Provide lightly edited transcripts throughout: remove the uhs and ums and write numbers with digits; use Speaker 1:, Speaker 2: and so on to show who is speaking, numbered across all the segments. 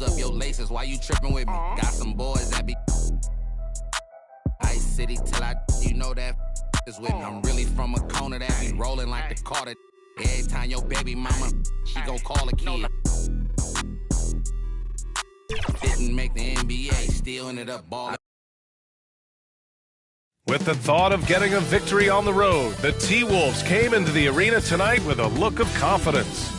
Speaker 1: up your laces. Why you tripping with me? Got some boys that be Ice City till you know that is with me. I'm really from a corner that be rolling like the Carter. Every time your baby mama, she gon' call a kid. Didn't make the NBA, still ended up balling.
Speaker 2: With the thought of getting a victory on the road, the T-Wolves came into the arena tonight with a look of confidence.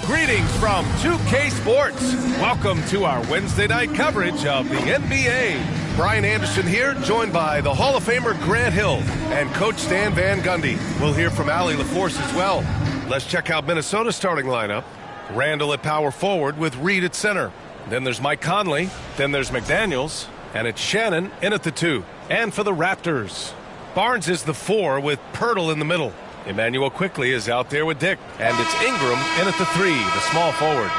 Speaker 2: Greetings from 2K Sports. Welcome to our Wednesday night coverage of the NBA. Brian Anderson here, joined by the Hall of Famer Grant Hill and Coach Stan Van Gundy. We'll hear from Allie LaForce as well. Let's check out Minnesota's starting lineup. Randall at power forward with Reed at center. Then there's Mike Conley. Then there's McDaniels. And it's Shannon in at the 2. And for the Raptors, Barnes is the 4 with Pirtle in the middle. Emmanuel Quickley is out there with Dick. And it's Ingram in at the 3, the small forward.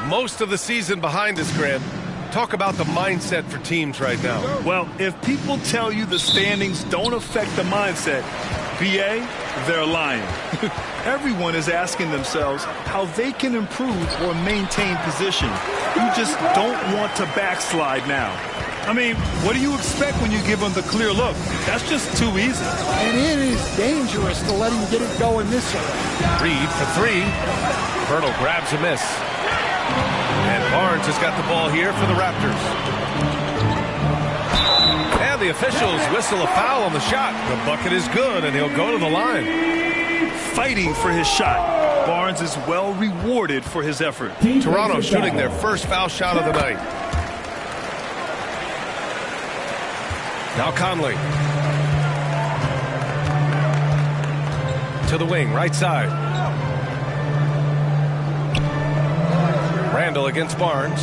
Speaker 2: Most of the season behind us, Grant. Talk about the mindset for teams right now.
Speaker 3: Well, if people tell you the standings don't affect the mindset, BA, they're lying. Everyone is asking themselves how they can improve or maintain position. You just don't want to backslide now. I mean, what do you expect when you give them the clear look? That's just too easy.
Speaker 4: And it is dangerous to let him get it going this way.
Speaker 2: Reed for 3. Pirtle grabs a miss. And Barnes has got the ball here for the Raptors. And the officials whistle a foul on the shot. The bucket is good, and he'll go to the line.
Speaker 3: Fighting for his shot. Barnes is well rewarded for his effort.
Speaker 2: Toronto shooting their first foul shot of the night. Now Conley. To the wing, right side. Randall against Barnes.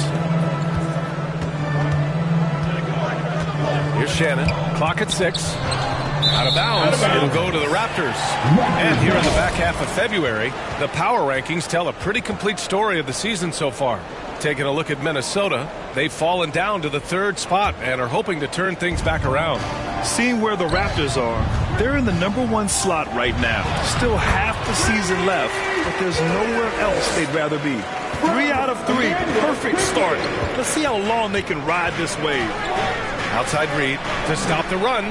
Speaker 2: Here's Shannon. Clock at 6. Out of bounds. It'll go to the Raptors. And here in the back half of February, the power rankings tell a pretty complete story of the season so far. Taking a look at Minnesota, they've fallen down to the 3rd spot and are hoping to turn things back around.
Speaker 3: Seeing where the Raptors are, they're in the number 1 slot right now. Still half the season left, but there's nowhere else they'd rather be. 3 out of 3, perfect start. Let's see how long they can ride this wave.
Speaker 2: Outside Reed to stop the run,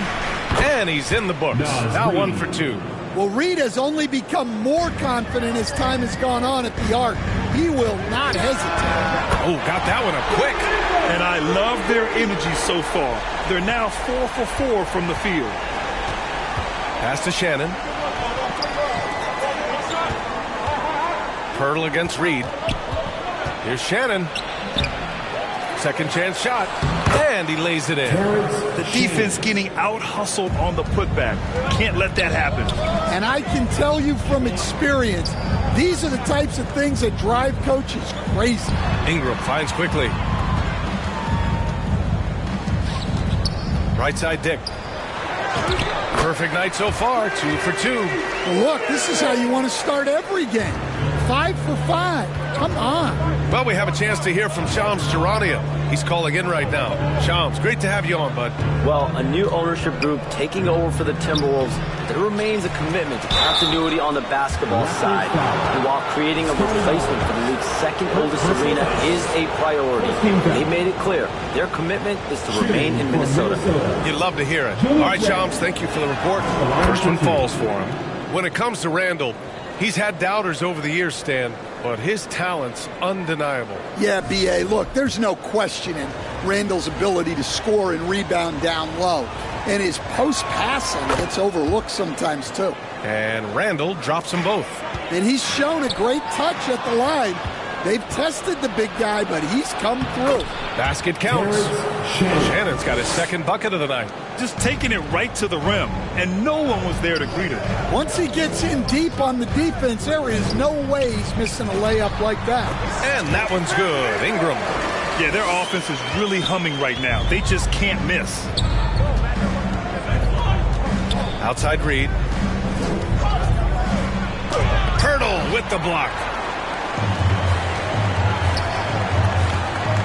Speaker 2: and he's in the books. Now 1 for 2.
Speaker 4: Well, Reed has only become more confident as time has gone on at the arc. He will not hesitate.
Speaker 2: Oh, got that one up quick.
Speaker 3: And I love their energy so far. They're now 4 for 4 from the field.
Speaker 2: Pass to Shannon. Pirtle against Reed. Here's Shannon. Second chance shot. And he lays it in.
Speaker 3: The defense getting out-hustled on the putback. Can't let that happen.
Speaker 4: And I can tell you from experience, these are the types of things that drive coaches crazy.
Speaker 2: Ingram finds quickly. Right side Dick. Perfect night so far, 2 for 2.
Speaker 4: Well, look, this is how you want to start every game. 5 for 5. Come on.
Speaker 2: Well, we have a chance to hear from Shams Charania. He's calling in right now. Shams, great to have you on, bud.
Speaker 5: Well, a new ownership group taking over for the Timberwolves. There remains a commitment to continuity on the basketball side. And while creating a replacement for the league's second oldest arena is a priority, they made it clear their commitment is to remain in Minnesota.
Speaker 2: You'd love to hear it. All right, Shams, thank you for the report. First one falls for him. When it comes to Randall, he's had doubters over the years, Stan, but his talent's undeniable.
Speaker 4: Yeah, B.A., look, there's no questioning Randall's ability to score and rebound down low. And his post-passing gets overlooked sometimes, too.
Speaker 2: And Randall drops them both.
Speaker 4: And he's shown a great touch at the line. They've tested the big guy, but he's come through.
Speaker 2: Basket counts. Shannon's got his second bucket of the night.
Speaker 3: Just taking it right to the rim, and no one was there to greet him.
Speaker 4: Once he gets in deep on the defense, there is no way he's missing a layup like that.
Speaker 2: And that one's good. Ingram.
Speaker 3: Yeah, their offense is really humming right now. They just can't miss.
Speaker 2: Outside Reed. Pirtle with the block.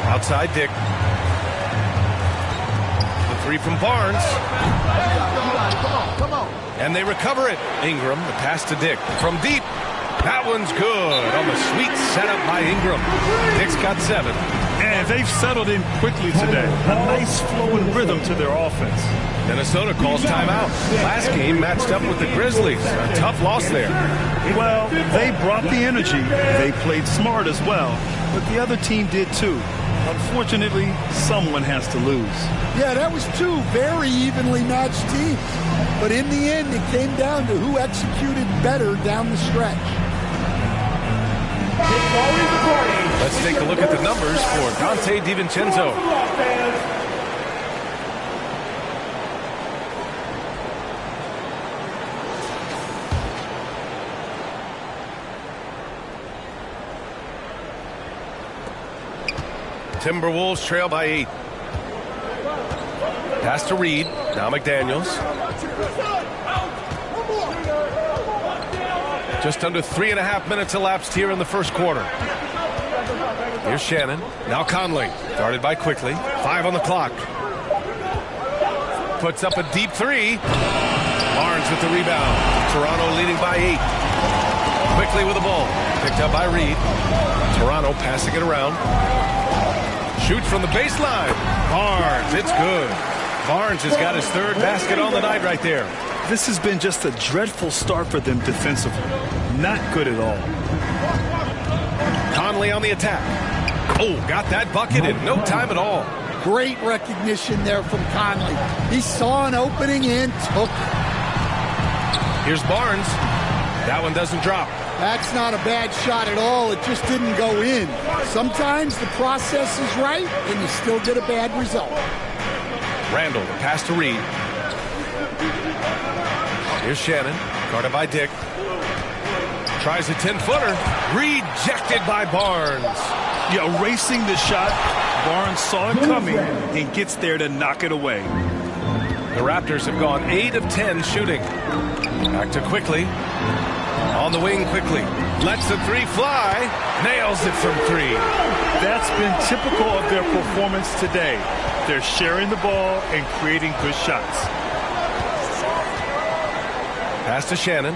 Speaker 2: Outside Dick. three from Barnes. And they recover it. Ingram, the pass to Dick. From deep. That one's good on the sweet setup by Ingram. Dick's got 7.
Speaker 3: And they've settled in quickly today. A nice flow and rhythm to their offense.
Speaker 2: Minnesota calls timeout. Last game matched up with the Grizzlies. A tough loss there.
Speaker 3: Well, they brought the energy. They played smart as well. But the other team did too. Unfortunately, someone has to lose.
Speaker 4: Yeah, that was 2 very evenly matched teams. But in the end, it came down to who executed better down the stretch.
Speaker 2: Let's take a look at the numbers for Dante DiVincenzo. Timberwolves trail by 8. Pass to Reed. Now McDaniels. Just under 3.5 minutes elapsed here in the first quarter. Here's Shannon. Now Conley. Guarded by Quickly. 5 on the clock. Puts up a deep 3. Barnes with the rebound. Toronto leading by 8. Quickly with the ball. Picked up by Reed. Toronto passing it around. Shoots from the baseline. Barnes, it's good. Barnes has got his 3rd basket on the night right there.
Speaker 3: This has been just a dreadful start for them defensively. Not good at all.
Speaker 2: Conley on the attack. Oh, got that bucket in no time at all.
Speaker 4: Great recognition there from Conley. He saw an opening and took it.
Speaker 2: Here's Barnes. That one doesn't drop.
Speaker 4: That's not a bad shot at all. It just didn't go in. Sometimes the process is right, and you still get a bad result.
Speaker 2: Randall, the pass to Reed. Here's Shannon, guarded by Dick. Tries a 10-footer. Rejected by Barnes.
Speaker 3: Yeah, erasing the shot. Barnes saw it coming and gets there to knock it away.
Speaker 2: The Raptors have gone 8 of 10 shooting. Back to Quickly. On the wing Quickly. Lets the 3 fly. Nails it from 3.
Speaker 3: That's been typical of their performance today. They're sharing the ball and creating good shots.
Speaker 2: Pass to Shannon.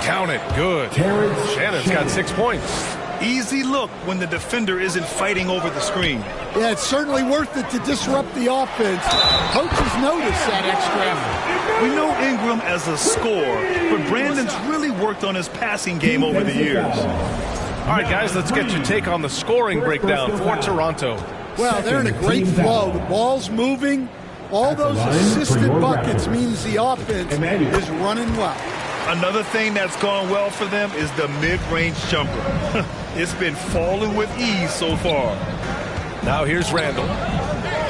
Speaker 2: Count it. Good. Shannon's got 6 points.
Speaker 3: Easy look when the defender isn't fighting over the screen.
Speaker 4: Yeah, it's certainly worth it to disrupt the offense. Coaches notice that extra effort.
Speaker 3: We know Ingram as a scorer, but Brandon's really worked on his passing game over the years.
Speaker 2: All right, guys, let's get your take on the scoring breakdown for Toronto.
Speaker 4: Well, they're in a great flow. The ball's moving. All those assisted buckets means the offense is running well.
Speaker 3: Another thing that's gone well for them is the mid-range jumper. It's been falling with ease so far.
Speaker 2: Now here's Randall.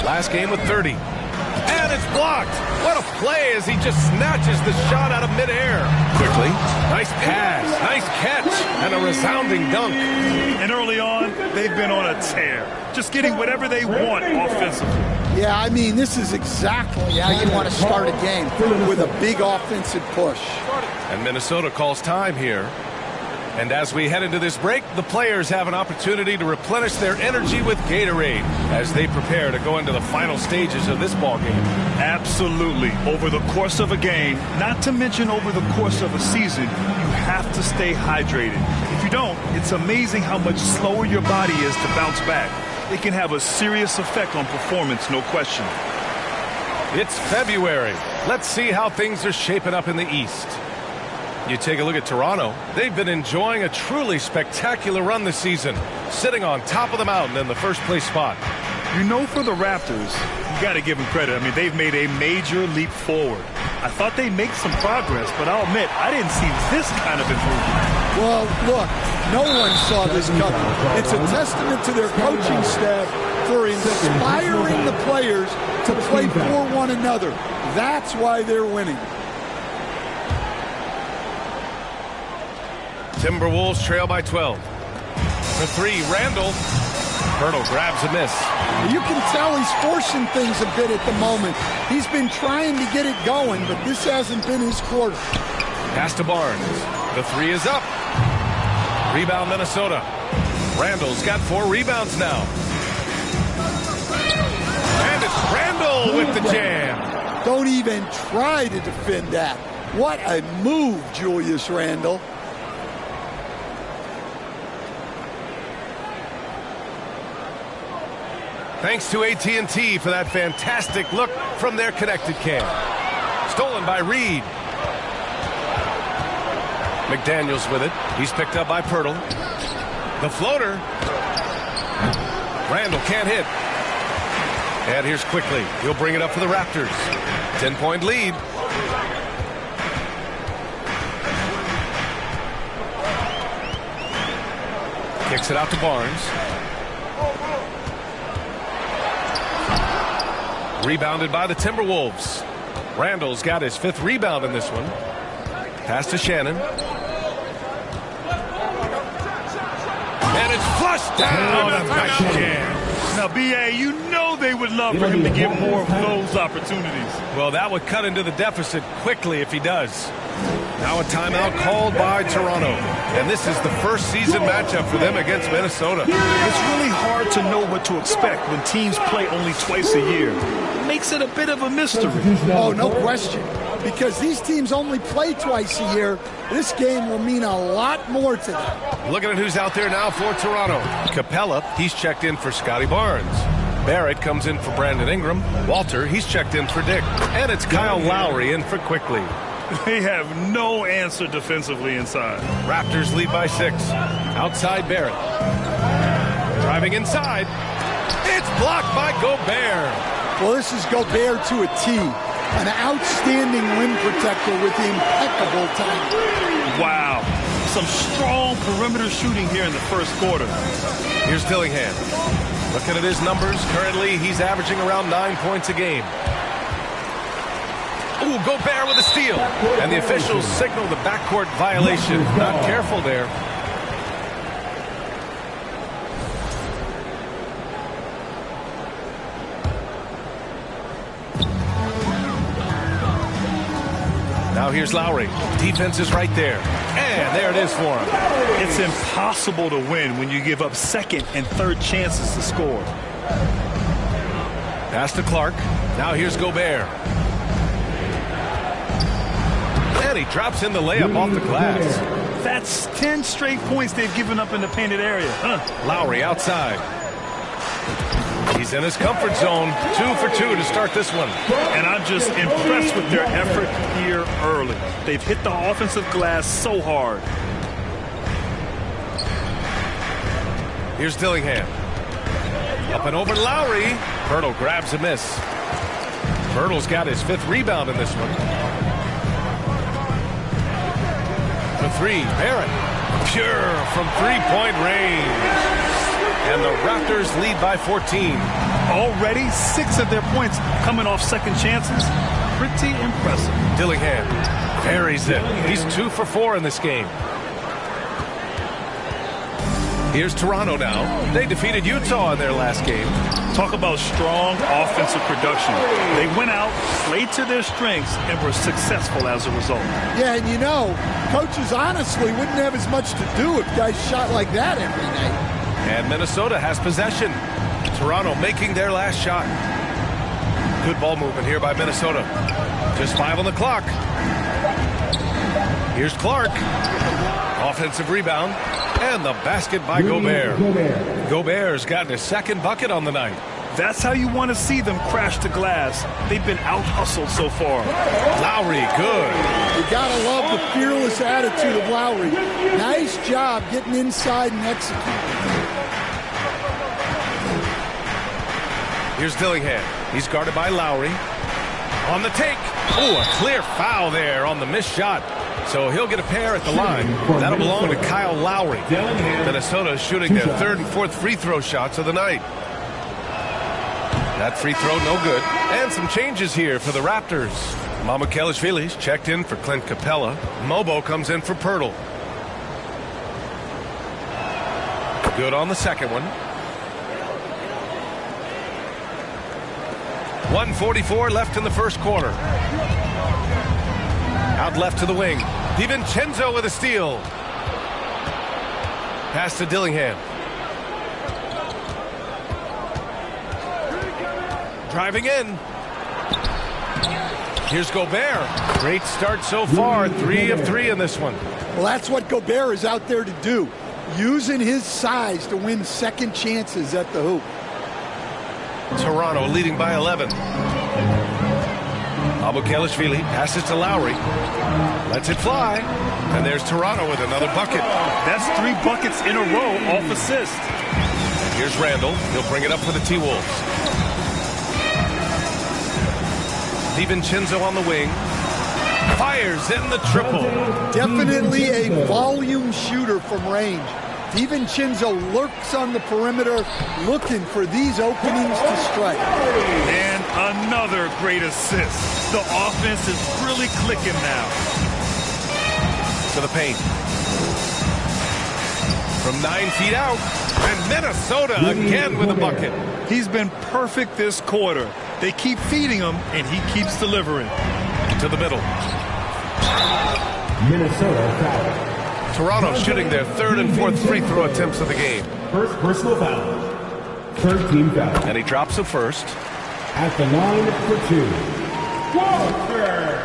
Speaker 2: Last game with 30. And it's blocked. What a play as he just snatches the shot out of midair. Quickly. Nice pass. Nice catch. And a resounding dunk.
Speaker 3: And early on, they've been on a tear. Just getting whatever they want offensively.
Speaker 4: Yeah, I mean, this is exactly how you want to start a game, with a big offensive push.
Speaker 2: And Minnesota calls time here. And as we head into this break, the players have an opportunity to replenish their energy with Gatorade as they prepare to go into the final stages of this ball game.
Speaker 3: Absolutely. Over the course of a game, not to mention over the course of a season, you have to stay hydrated. If you don't, it's amazing how much slower your body is to bounce back. It can have a serious effect on performance, no question.
Speaker 2: It's February. Let's see how things are shaping up in the East. You take a look at Toronto. They've been enjoying a truly spectacular run this season, sitting on top of the mountain in the first place spot.
Speaker 3: You know, for the Raptors, you got to give them credit. I mean, they've made a major leap forward. I thought they'd make some progress, but I'll admit, I didn't see this kind of improvement.
Speaker 4: Well, look, no one saw this coming. It's a testament to their coaching staff for inspiring the players to play for one another. That's why they're winning.
Speaker 2: Timberwolves trail by 12. For 3, Randall. Hurdle grabs a miss.
Speaker 4: You can tell he's forcing things a bit at the moment. He's been trying to get it going, but this hasn't been his quarter.
Speaker 2: Pass to Barnes. The 3 is up. Rebound Minnesota. Randall's got 4 rebounds now. And it's Randall with the jam.
Speaker 4: Don't even try to defend that. What a move, Julius Randle.
Speaker 2: Thanks to AT&T for that fantastic look from their connected cam. Stolen by Reed. McDaniels with it. He's picked up by Pirtle. The floater. Randall can't hit. And here's Quickly. He'll bring it up for the Raptors. 10-point lead. Kicks it out to Barnes. Rebounded by the Timberwolves. Randall's got his 5th rebound in this one. Pass to Shannon. And it's flushed down.
Speaker 3: Now, B.A., you know they would love for him to get more of those opportunities.
Speaker 2: Well, that would cut into the deficit quickly if he does. Now a timeout called by Toronto. And this is the first season matchup for them against Minnesota.
Speaker 3: It's really hard to know what to expect when teams play only twice a year. It makes it a bit of a mystery.
Speaker 4: Oh, no question. Because these teams only play twice a year, this game will mean a lot more to them.
Speaker 2: Looking at who's out there now for Toronto. Capella, he's checked in for Scotty Barnes. Barrett comes in for Brandon Ingram. Walter, he's checked in for Dick. And it's Kyle Lowry in for Quickly.
Speaker 3: They have no answer defensively inside.
Speaker 2: Raptors lead by 6. Outside Barrett. Driving inside. It's blocked by Gobert.
Speaker 4: Well, this is Gobert to a T. An outstanding rim protector with impeccable timing.
Speaker 3: Wow. Some strong perimeter shooting here in the first quarter.
Speaker 2: Here's Dillingham. Looking at his numbers, currently he's averaging around 9 points a game. Ooh, Gobert with a steal. And the officials signal the backcourt violation. Not careful there. Now here's Lowry. Defense is right there. And there it is for him.
Speaker 3: It's impossible to win when you give up second and third chances to score.
Speaker 2: Pass to Clark. Now here's Gobert. And he drops in the layup off the glass.
Speaker 3: That's 10 straight points they've given up in the painted area.
Speaker 2: Lowry outside. He's in his comfort zone. 2 for 2 to start this one.
Speaker 3: And I'm just impressed with their effort here early. They've hit the offensive glass so hard.
Speaker 2: Here's Dillingham. Up and over Lowry. Pirtle grabs a miss. Pirtle's got his 5th rebound in this one. For 3, Barrett. Pure from 3-point range. And the Raptors lead by 14.
Speaker 3: Already 6 of their points coming off second chances. Pretty impressive.
Speaker 2: Dillingham buries it. He's 2 for 4 in this game. Here's Toronto now. They defeated Utah in their last game.
Speaker 3: Talk about strong offensive production. They went out, played to their strengths, and were successful as a result.
Speaker 4: Yeah, and you know, coaches honestly wouldn't have as much to do if guys shot like that every night.
Speaker 2: And Minnesota has possession. Toronto making their last shot. Good ball movement here by Minnesota. Just 5 on the clock. Here's Clark. Offensive rebound. And the basket by Gobert. Gobert's gotten his 2nd bucket on the night.
Speaker 3: That's how you want to see them crash the glass. They've been out-hustled so far.
Speaker 2: Lowry, good.
Speaker 4: You gotta love the fearless attitude of Lowry. Nice job getting inside and executing.
Speaker 2: Here's Dillingham. He's guarded by Lowry. On the take. Oh, a clear foul there on the missed shot. So he'll get a pair at the line. That'll belong to Kyle Lowry. Minnesota is shooting their 3rd and 4th free throw shots of the night. That free throw no good. And some changes here for the Raptors. Mamukelashvili's checked in for Clint Capella. Mobo comes in for Pirtle. Good on the second one. 1:44 left in the first quarter. Out left to the wing. DiVincenzo with a steal. Pass to Dillingham. driving in. Here's Gobert. Great start so far. 3 of 3 in this one.
Speaker 4: Well, that's what Gobert is out there to do. Using his size to win second chances at the hoop.
Speaker 2: Toronto leading by 11. Abukelashvili passes to Lowry. Lets it fly. And there's Toronto with another bucket.
Speaker 3: That's 3 buckets in a row off assist.
Speaker 2: And here's Randall. He'll bring it up for the T-Wolves. DiVincenzo on the wing. Fires in the triple.
Speaker 4: Definitely a volume shooter from range. DiVincenzo lurks on the perimeter looking for these openings to strike.
Speaker 3: And another great assist. The offense is really clicking now.
Speaker 2: To the paint. From 9 feet out. And Minnesota again with a bucket.
Speaker 3: He's been perfect this quarter. They keep feeding him, and he keeps delivering.
Speaker 2: To the middle.
Speaker 6: Minnesota foul.
Speaker 2: Toronto shooting their 3rd and 4th free throw attempts of the game.
Speaker 6: First personal foul. 3rd team foul.
Speaker 2: And he drops the first.
Speaker 6: At the line for 2. Walker!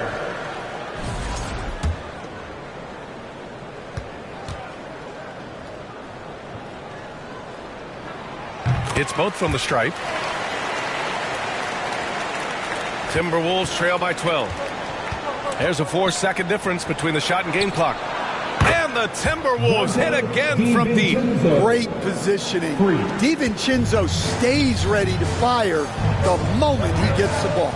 Speaker 2: It's both from the stripe. Timberwolves trail by 12. There's a 4-second difference between the shot and game clock. And the Timberwolves hit again from deep.
Speaker 4: Great positioning. DiVincenzo stays ready to fire the moment he gets the ball.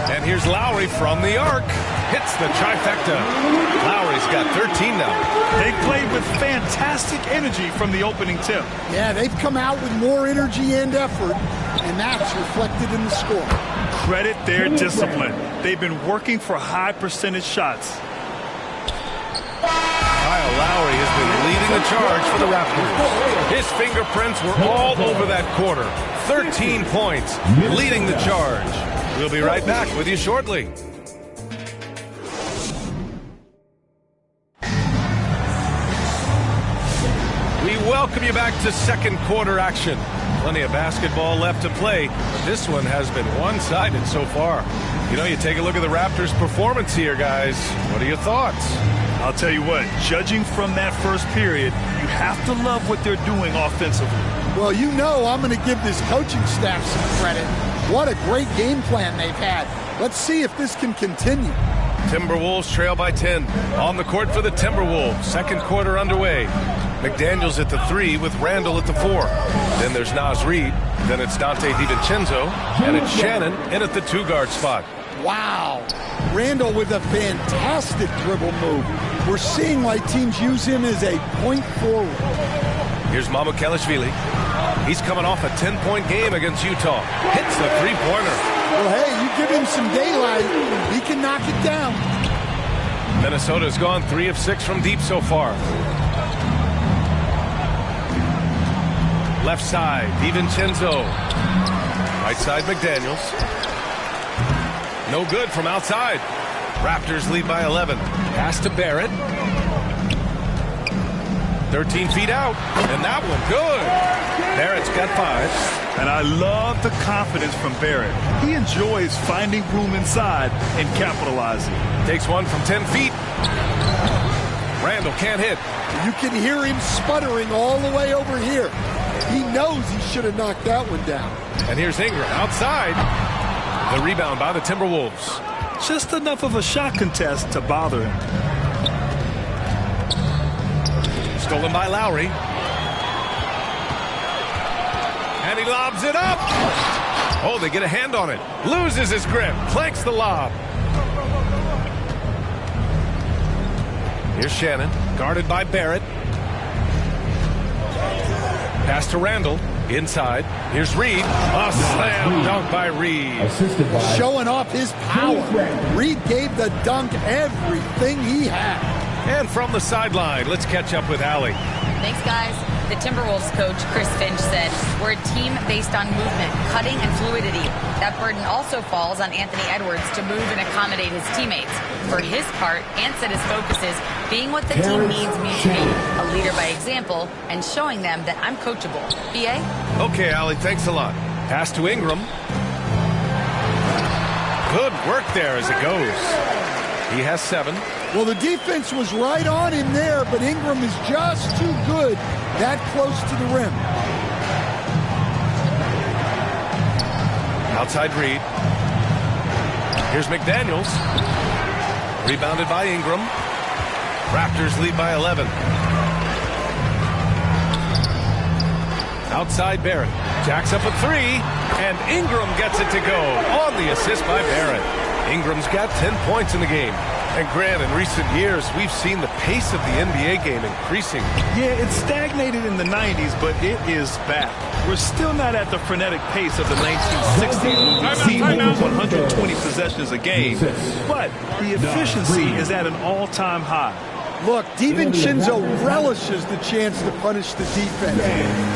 Speaker 2: And here's Lowry from the arc. Hits the trifecta. Lowry's got 13 now.
Speaker 3: They played with fantastic energy from the opening tip.
Speaker 4: Yeah, they've come out with more energy and effort, and that's reflected in the score.
Speaker 3: Credit their discipline. They've been working for high percentage shots.
Speaker 2: Kyle Lowry has been leading the charge for the Raptors. His fingerprints were all over that quarter. 13 points, leading the charge. We'll be right back with you shortly. We welcome you back to second quarter action. Plenty of basketball left to play, but this one has been one-sided so far. You know, you take a look at the Raptors' performance here, guys. What are your thoughts?
Speaker 3: I'll tell you what, judging from that first period, you have to love what they're doing offensively.
Speaker 4: Well, you know I'm going to give this coaching staff some credit. What a great game plan they've had. Let's see if this can continue.
Speaker 2: Timberwolves trail by 10. On the court for the Timberwolves. Second quarter underway. McDaniels at the 3 with Randall at the 4. Then there's Naz Reid. Then it's Dante DiVincenzo. And it's Shannon in at the 2-guard spot.
Speaker 4: Wow. Randall with a fantastic dribble move. We're seeing why teams use him as a point forward.
Speaker 2: Here's Mamukelashvili. He's coming off a 10-point game against Utah. Hits the 3-pointer.
Speaker 4: Well, hey, you give him some daylight, he can knock it down.
Speaker 2: Minnesota's gone 3 of 6 from deep so far. Left side, DiVincenzo. Right side, McDaniels. No good from outside. Raptors lead by 11. Pass to Barrett. 13 feet out. And that one good. Barrett's got 5.
Speaker 3: And I love the confidence from Barrett. He enjoys finding room inside and capitalizing.
Speaker 2: Takes one from 10 feet. Randall can't hit.
Speaker 4: You can hear him sputtering all the way over here. He knows he should have knocked that one down.
Speaker 2: And here's Ingram outside. The rebound by the Timberwolves.
Speaker 3: Just enough of a shot contest to bother him.
Speaker 2: Stolen by Lowry. And he lobs it up. Oh, they get a hand on it. Loses his grip. Clanks the lob. Here's Shannon. Guarded by Barrett. Pass to Randall. Inside. Here's Reid. A slam dunk by Reid.
Speaker 4: Showing off his power. Reid gave the dunk everything he had.
Speaker 2: And from the sideline, let's catch up with Allie.
Speaker 7: Thanks, guys. The Timberwolves coach, Chris Finch, said, "We're a team based on movement, cutting, and fluidity. That burden also falls on Anthony Edwards to move and accommodate his teammates. For his part, Ant said his focus is being what the team needs me to be, a leader by example, and showing them that I'm coachable." B.A.?
Speaker 2: Okay, Allie, thanks a lot. Pass to Ingram. Good work there as it goes. He has 7.
Speaker 4: Well, the defense was right on him there, but Ingram is just too good that close to the rim.
Speaker 2: Outside Reed. Here's McDaniels. Rebounded by Ingram. Raptors lead by 11. Outside Barrett. Jacks up a 3, and Ingram gets it to go on the assist by Barrett. Ingram's got 10 points in the game. And Grant, in recent years, we've seen the pace of the NBA game increasing.
Speaker 3: Yeah, it stagnated in the 90s, but it is back. We're still not at the frenetic pace of the 1960s when we've seen over 120 possessions a game, but the efficiency is at an all-time high.
Speaker 4: Look, DiVincenzo relishes the chance to punish the defense.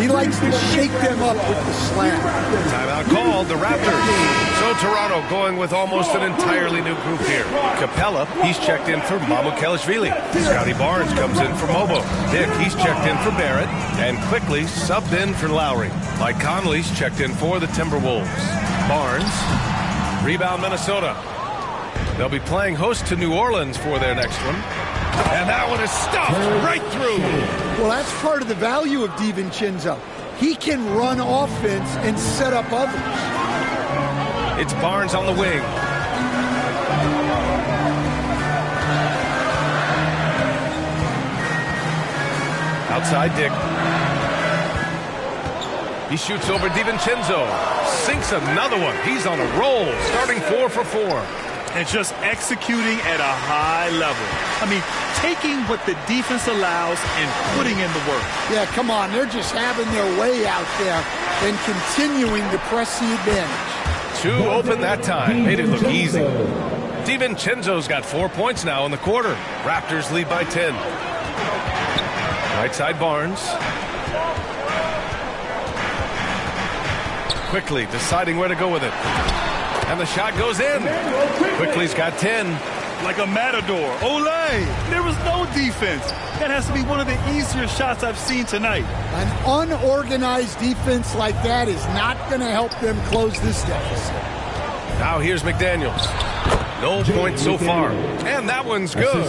Speaker 4: He likes to shake them up with the slam.
Speaker 2: Timeout called, the Raptors. So Toronto going with almost an entirely new group here. Capella, he's checked in for Mamukelashvili. Scotty Barnes comes in for Mobo. Dick, he's checked in for Barrett. And quickly subbed in for Lowry. Mike Conley's checked in for the Timberwolves. Barnes, rebound Minnesota. They'll be playing host to New Orleans for their next one. And that one is stuffed right through.
Speaker 4: Well, that's part of the value of DiVincenzo. He can run offense and set up others.
Speaker 2: It's Barnes on the wing. Outside Dick. He shoots over DiVincenzo. Sinks another one. He's on a roll, starting 4 for 4.
Speaker 3: And just executing at a high level. I mean, taking what the defense allows and putting in the work.
Speaker 4: Yeah, come on. They're just having their way out there and continuing to press the advantage.
Speaker 2: 2 open that time. Made it look easy. DiVincenzo's got 4 points now in the quarter. Raptors lead by 10. Right side Barnes. Quickly deciding where to go with it. And the shot goes in. Quickly's got 10.
Speaker 3: Like a matador. Olay! There was no defense. That has to be one of the easier shots I've seen tonight.
Speaker 4: An unorganized defense like that is not going to help them close this deficit.
Speaker 2: Now here's McDaniels. No points so far. And that one's good.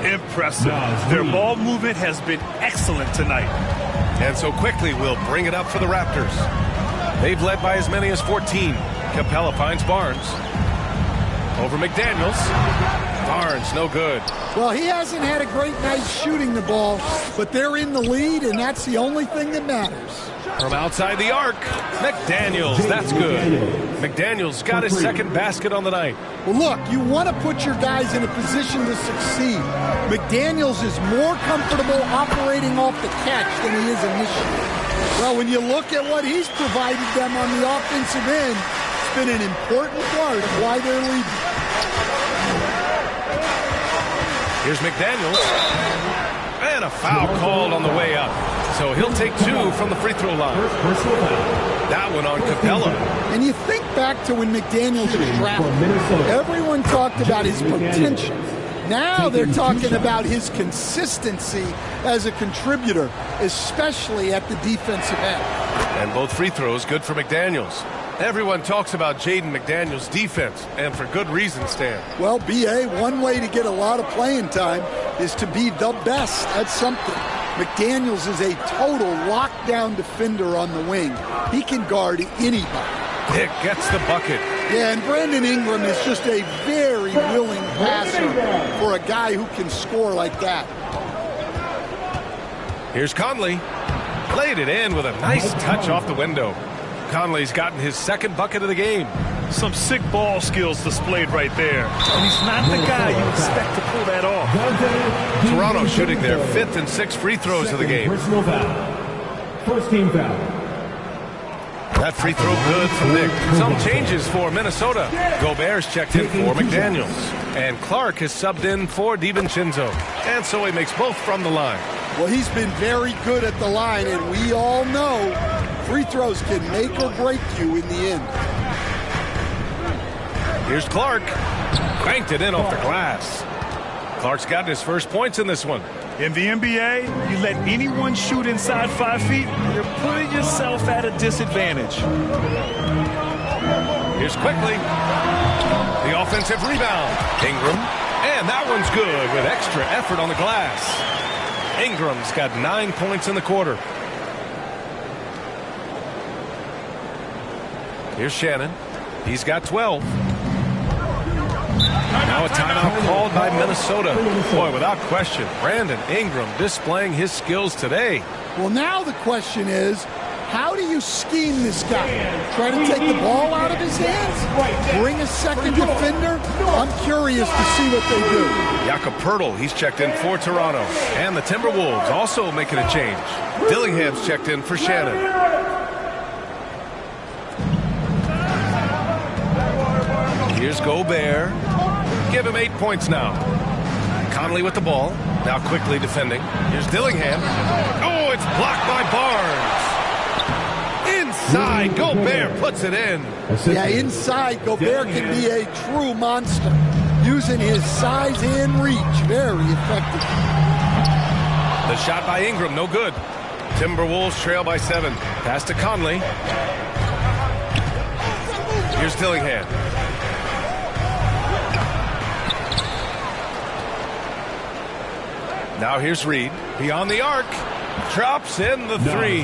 Speaker 3: Impressive. Their ball movement has been excellent tonight.
Speaker 2: And so Quickly will bring it up for the Raptors. They've led by as many as 14. Capella finds Barnes. Over McDaniels. Barnes, no good.
Speaker 4: Well, he hasn't had a great night shooting the ball, but they're in the lead, and that's the only thing that matters.
Speaker 2: From outside the arc, McDaniels, that's good. McDaniels got his second basket on the night.
Speaker 4: Well, look, you want to put your guys in a position to succeed. McDaniels is more comfortable operating off the catch than he is initially. Well, when you look at what he's provided them on the offensive end, it's been an important part of why they're leading.
Speaker 2: Here's McDaniels. And a foul called on the way up. So he'll take 2 from the free throw line. That one on Capella.
Speaker 4: And you think back to when McDaniels was drafted. Everyone talked about his potential. Now they're talking about his consistency as a contributor, especially at the defensive end.
Speaker 2: And both free throws good for McDaniels. Everyone talks about Jaden McDaniels' defense, and for good reason, Stan.
Speaker 4: Well, B.A., one way to get a lot of playing time is to be the best at something. McDaniels is a total lockdown defender on the wing. He can guard anybody.
Speaker 2: Dick gets the bucket.
Speaker 4: Yeah, and Brandon Ingram is just a very willing passer for a guy who can score like that.
Speaker 2: Here's Conley. Laid it in with a nice touch off the window. Conley's gotten his second bucket of the game.
Speaker 3: Some sick ball skills displayed right there. And he's not the guy you expect to pull that off.
Speaker 2: Toronto shooting their 5th and 6th free throws of the game.
Speaker 6: Personal foul. First team foul.
Speaker 2: That free throw good from Nick. Some changes for Minnesota. Gobert's checked in for McDaniels. And Clark has subbed in for DiVincenzo. And so he makes both from the line.
Speaker 4: Well, he's been very good at the line, and we all know free throws can make or break you in the end.
Speaker 2: Here's Clark. Banked it in off the glass. Clark's gotten his first points in this one.
Speaker 3: In the NBA, you let anyone shoot inside 5 feet, you're putting yourself at a disadvantage.
Speaker 2: Here's quickly. The offensive rebound. Ingram. And that one's good with extra effort on the glass. Ingram's got 9 points in the quarter. Here's Shannon. He's got 12. Now a timeout called by Minnesota. Boy, without question, Brandon Ingram displaying his skills today.
Speaker 4: Well, now the question is, how do you scheme this guy? Try to take the ball out of his hands? Bring a second defender? I'm curious to see what they do.
Speaker 2: Jakob Poeltl, he's checked in for Toronto. And the Timberwolves also making a change. Dillingham's checked in for Shannon. Here's Gobert. Give him 8 points now. Conley with the ball. Now quickly defending. Here's Dillingham. Oh, it's blocked by Barnes. Inside, Gobert puts it in.
Speaker 4: Yeah, inside, Gobert can be a true monster. Using his size and reach. Very effective.
Speaker 2: The shot by Ingram, no good. Timberwolves trail by 7. Pass to Conley. Here's Dillingham. Now here's Reed. Beyond the arc. Drops in the 3.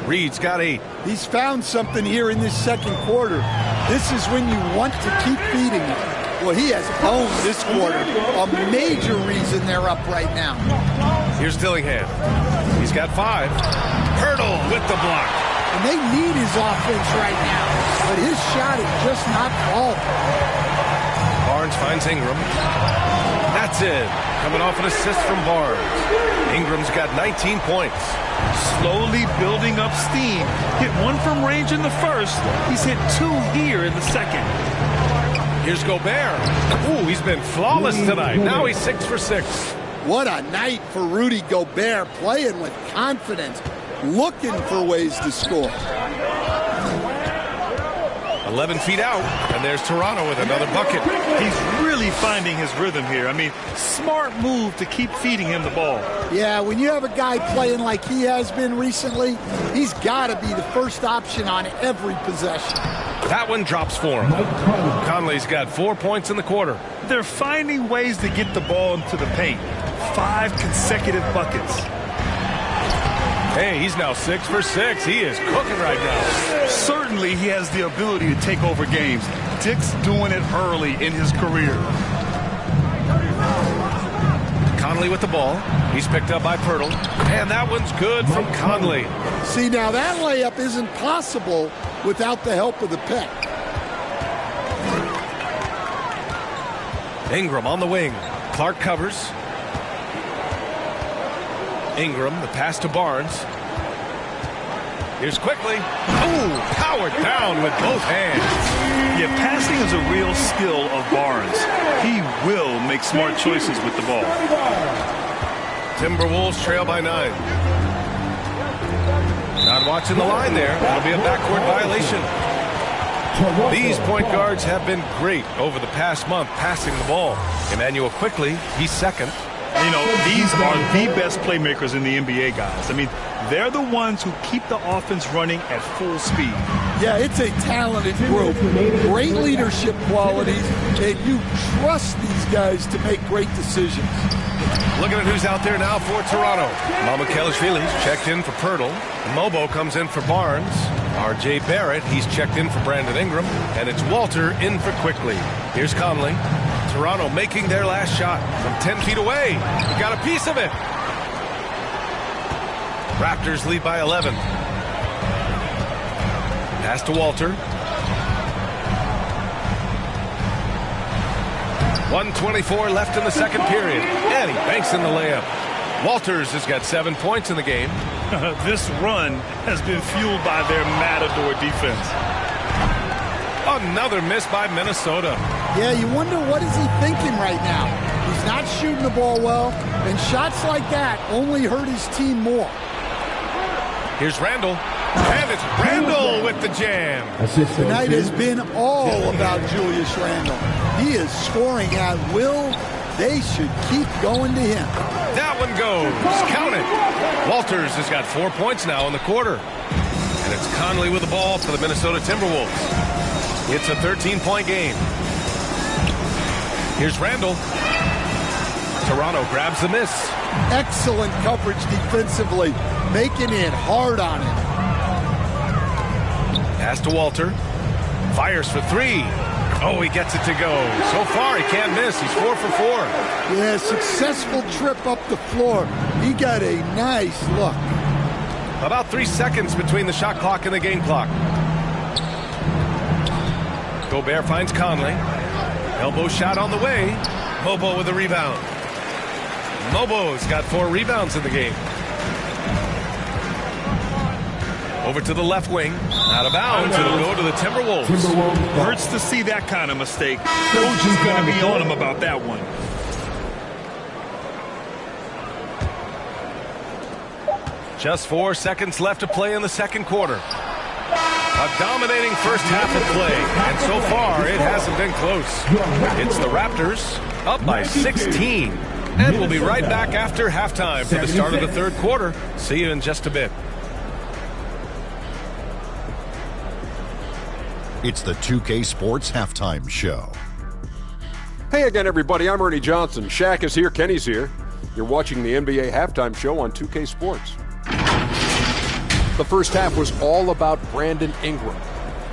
Speaker 2: Reed's got 8.
Speaker 4: He's found something here in this second quarter. This is when you want to keep feeding him. Well, he has owned this quarter. A major reason they're up right now.
Speaker 2: Here's Dillingham. He's got 5. Poeltl with the block.
Speaker 4: And they need his offense right now. But his shot is just not falling.
Speaker 2: Barnes finds Ingram. That's it. Coming off an assist from Barnes. Ingram's got 19 points.
Speaker 3: Slowly building up steam. Hit 1 from range in the first. He's hit 2 here in the second.
Speaker 2: Here's Gobert. Ooh, he's been flawless tonight. Now he's 6 for 6.
Speaker 4: What a night for Rudy Gobert, playing with confidence, looking for ways to score.
Speaker 2: 11 feet out, and there's Toronto with another bucket.
Speaker 3: He's really finding his rhythm here. I mean, smart move to keep feeding him the ball.
Speaker 4: Yeah, when you have a guy playing like he has been recently, he's got to be the first option on every possession.
Speaker 2: That one drops for him. Conley's got 4 points in the quarter.
Speaker 3: They're finding ways to get the ball into the paint. 5 consecutive buckets.
Speaker 2: Hey, he's now 6 for 6. He is cooking right now.
Speaker 3: Certainly he has the ability to take over games. Dick's doing it early in his career.
Speaker 2: Conley with the ball. He's picked up by Poeltl. And that one's good from Conley.
Speaker 4: See, now that layup isn't possible without the help of the pick.
Speaker 2: Ingram on the wing. Clark covers. Ingram, the pass to Barnes. Here's quickly. Oh, powered down with both hands.
Speaker 3: Yeah, passing is a real skill of Barnes. He will make smart choices with the ball.
Speaker 2: Timberwolves trail by 9. Not watching the line there. That'll be a backcourt violation. These point guards have been great over the past month passing the ball. Emmanuel quickly, he's second.
Speaker 3: You know, these are the best playmakers in the NBA, guys. I mean, they're the ones who keep the offense running at full speed.
Speaker 4: Yeah, it's a talented group. Great leadership qualities, and you trust these guys to make great decisions.
Speaker 2: Looking at who's out there now for Toronto. Mamukelashvili's checked in for Poeltl. Mobo comes in for Barnes. R.J. Barrett, he's checked in for Brandon Ingram. And it's Walter in for Quickly. Here's Conley. Toronto making their last shot from 10 feet away. He got a piece of it. Raptors lead by 11. Pass to Walter. 1:24 left in the second period. And he banks in the layup. Walters has got 7 points in the game.
Speaker 3: This run has been fueled by their Matador defense.
Speaker 2: Another miss by Minnesota.
Speaker 4: Yeah, you wonder what is he thinking right now. He's not shooting the ball well, and shots like that only hurt his team more.
Speaker 2: Here's Randall. And it's Randall with the jam.
Speaker 4: Tonight has been all about Julius Randle. He is scoring at will. They should keep going to him.
Speaker 2: That one goes. Count it. Walters has got 4 points now in the quarter. And it's Conley with the ball for the Minnesota Timberwolves. It's a 13-point game. Here's Randall. Toronto grabs the miss.
Speaker 4: Excellent coverage defensively, making it hard on him.
Speaker 2: Pass to Walter. Fires for three. Oh, he gets it to go. So far, he can't miss. He's 4 for 4.
Speaker 4: Yeah, successful trip up the floor. He got a nice look.
Speaker 2: About 3 seconds between the shot clock and the game clock. Gobert finds Conley. Elbow shot on the way. Mobo with a rebound. Mobo's got 4 rebounds in the game. Over to the left wing. Out of bounds. It'll go to the Timberwolves.
Speaker 3: Hurts to see that kind of mistake. Coach is going to be on him about that one.
Speaker 2: Just 4 seconds left to play in the second quarter. A dominating first half of play, and so far it hasn't been close. It's the Raptors up by 16, and we'll be right back after halftime for the start of the third quarter. See you in just a bit.
Speaker 8: It's the 2K Sports Halftime Show.
Speaker 9: Hey again, everybody. I'm Ernie Johnson. Shaq is here. Kenny's here. You're watching the NBA Halftime Show on 2K Sports. The first half was all about Brandon Ingram.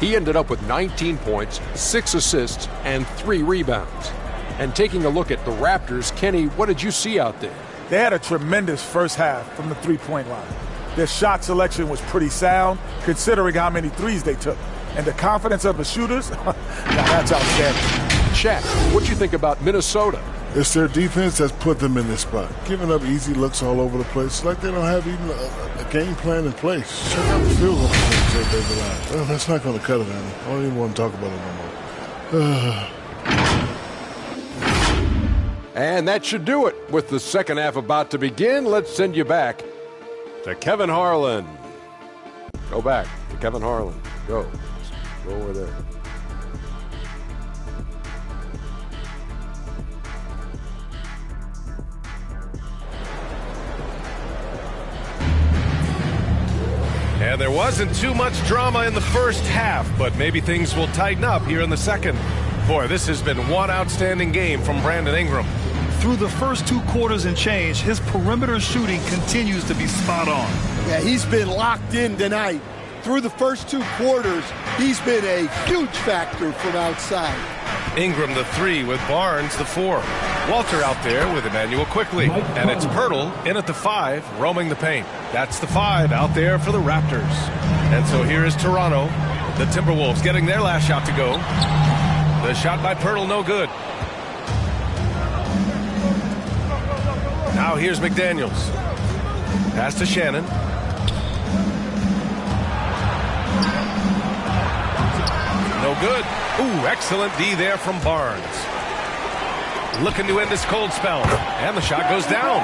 Speaker 9: He ended up with 19 points, 6 assists, and 3 rebounds. And taking a look at the Raptors, Kenny, what did you see out there?
Speaker 10: They had a tremendous first half from the three-point line. Their shot selection was pretty sound, considering how many threes they took. And the confidence of the shooters, now that's outstanding.
Speaker 9: Shaq, what do you think about Minnesota?
Speaker 11: It's their defense that's put them in this spot. Giving up easy looks all over the place. It's like they don't have even a game plan in place. Check out the field goal percentage they've allowed. Well, that's not going to cut it, Andy. I don't even want to talk about it no more.
Speaker 9: And that should do it. With the second half about to begin, let's send you back to Kevin Harlan. Go back to Kevin Harlan. Go over there.
Speaker 2: And there wasn't too much drama in the first half, but maybe things will tighten up here in the second. Boy, this has been one outstanding game from Brandon Ingram.
Speaker 3: Through the first 2 quarters and change, his perimeter shooting continues to be spot on.
Speaker 4: Yeah, he's been locked in tonight. Through the first 2 quarters, he's been a huge factor from outside.
Speaker 2: Ingram the 3 with Barnes the 4. Walter out there with Emmanuel quickly. And it's Pirtle in at the 5, roaming the paint. That's the 5 out there for the Raptors. And so here is Toronto. The Timberwolves getting their last shot to go. The shot by Pirtle, no good. Now here's McDaniels. Pass to Shannon. No good. Ooh, excellent D there from Barnes. Looking to end this cold spell. And the shot goes down.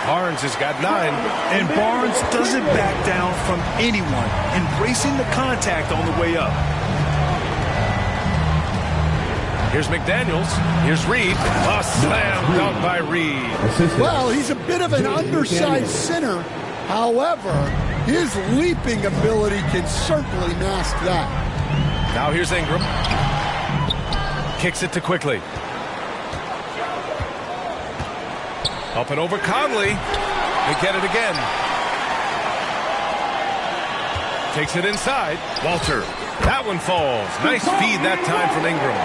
Speaker 2: Barnes has got 9.
Speaker 3: And Barnes doesn't back down from anyone, embracing the contact on the way up.
Speaker 2: Here's McDaniels. Here's Reed. A slam dunk by Reed.
Speaker 4: Well, he's a bit of an undersized center. However, his leaping ability can certainly mask that.
Speaker 2: Now here's Ingram. Kicks it to Quickly. Up and over Conley. They get it again. Takes it inside. Walter. That one falls. Nice feed that time from Ingram.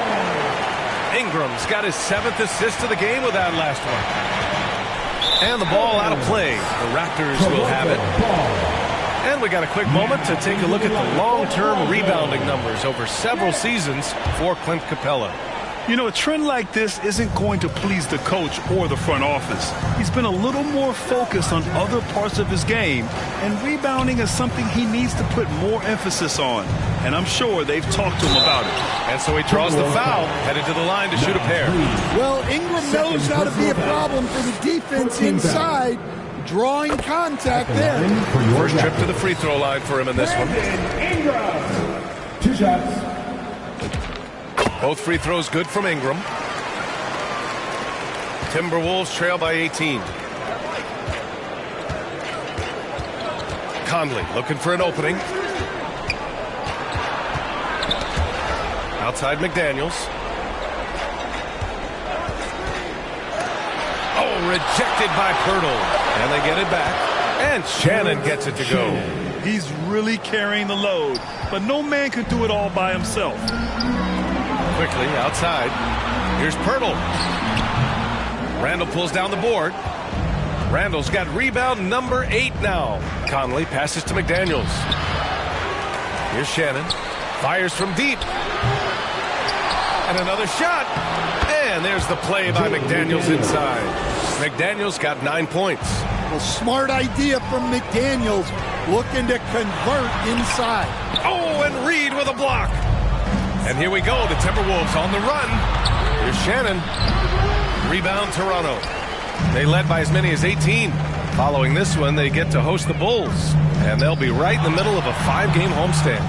Speaker 2: Ingram's got his 7th assist of the game with that last one. And the ball out of play. The Raptors will have it. And we got a quick moment to take a look at the long-term rebounding numbers over several seasons for Clint Capella.
Speaker 3: You know, a trend like this isn't going to please the coach or the front office. He's been a little more focused on other parts of his game, and rebounding is something he needs to put more emphasis on. And I'm sure they've talked to him about it.
Speaker 2: And so he draws the foul, headed to the line to shoot a pair.
Speaker 4: Well, Ingram knows how to be a problem for the defense inside, drawing contact there.
Speaker 2: First trip to the free throw line for him in this one.
Speaker 6: Ingram. 2 shots.
Speaker 2: Both free throws good from Ingram. Timberwolves trail by 18. Conley looking for an opening. Outside McDaniels. Oh, rejected by Pirtle. And they get it back. And Shannon gets it to go.
Speaker 3: He's really carrying the load, but no man can do it all by himself.
Speaker 2: Quickly outside. Here's Pirtle. Randall pulls down the board. Randall's got rebound number 8 now. Conley passes to McDaniels. Here's Shannon. Fires from deep. And another shot. And there's the play by McDaniels inside. McDaniels got 9 points.
Speaker 4: A smart idea from McDaniels, looking to convert inside.
Speaker 2: Oh, and Reed with a block. And here we go, the Timberwolves on the run. Here's Shannon. Rebound Toronto. They led by as many as 18. Following this one, they get to host the Bulls. And they'll be right in the middle of a 5-game homestand.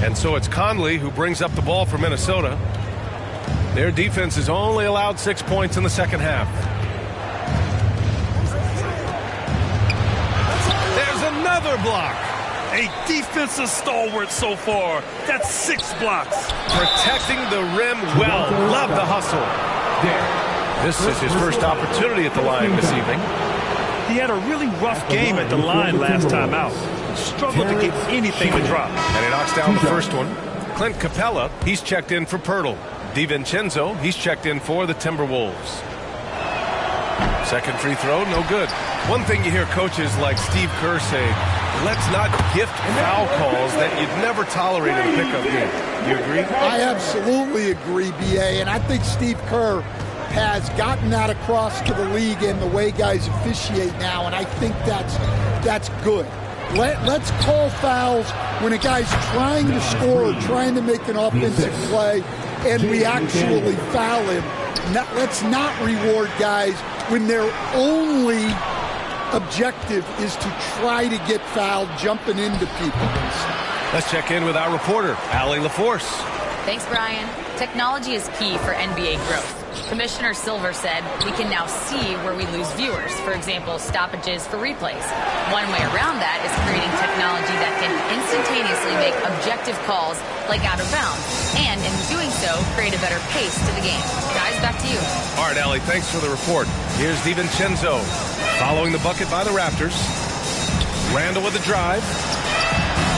Speaker 2: And so it's Conley who brings up the ball for Minnesota. Their defense has only allowed 6 points in the second half. There's another block.
Speaker 3: A defensive stalwart so far. That's 6 blocks.
Speaker 2: Protecting the rim well. Love the hustle. This is his first opportunity at the line this evening.
Speaker 3: He had a really rough game at the line last time out. Struggled to get anything to drop.
Speaker 2: And he knocks down the first one. Clint Capella, he's checked in for Pirtle. DiVincenzo, he's checked in for the Timberwolves. Second free throw, no good. One thing you hear coaches like Steve Kerr say, let's not gift foul calls that you'd never tolerate in a pickup game. You agree?
Speaker 4: I absolutely agree, B.A., and I think Steve Kerr has gotten that across to the league in the way guys officiate now, and I think that's good. Let's call fouls when a guy's trying to score or trying to make an offensive play, and we actually foul him. Let's not reward guys when their only objective is to try to get fouled jumping into people.
Speaker 2: Let's check in with our reporter, Allie LaForce.
Speaker 7: Thanks, Brian. Technology is key for NBA growth. Commissioner Silver said we can now see where we lose viewers, for example, stoppages for replays. One way around that is creating technology that can instantaneously make objective calls like out of bounds, and in doing so, create a better pace to the game. Guys, back to you.
Speaker 2: All right, Allie, thanks for the report. Here's DiVincenzo following the bucket by the Raptors. Randall with the drive.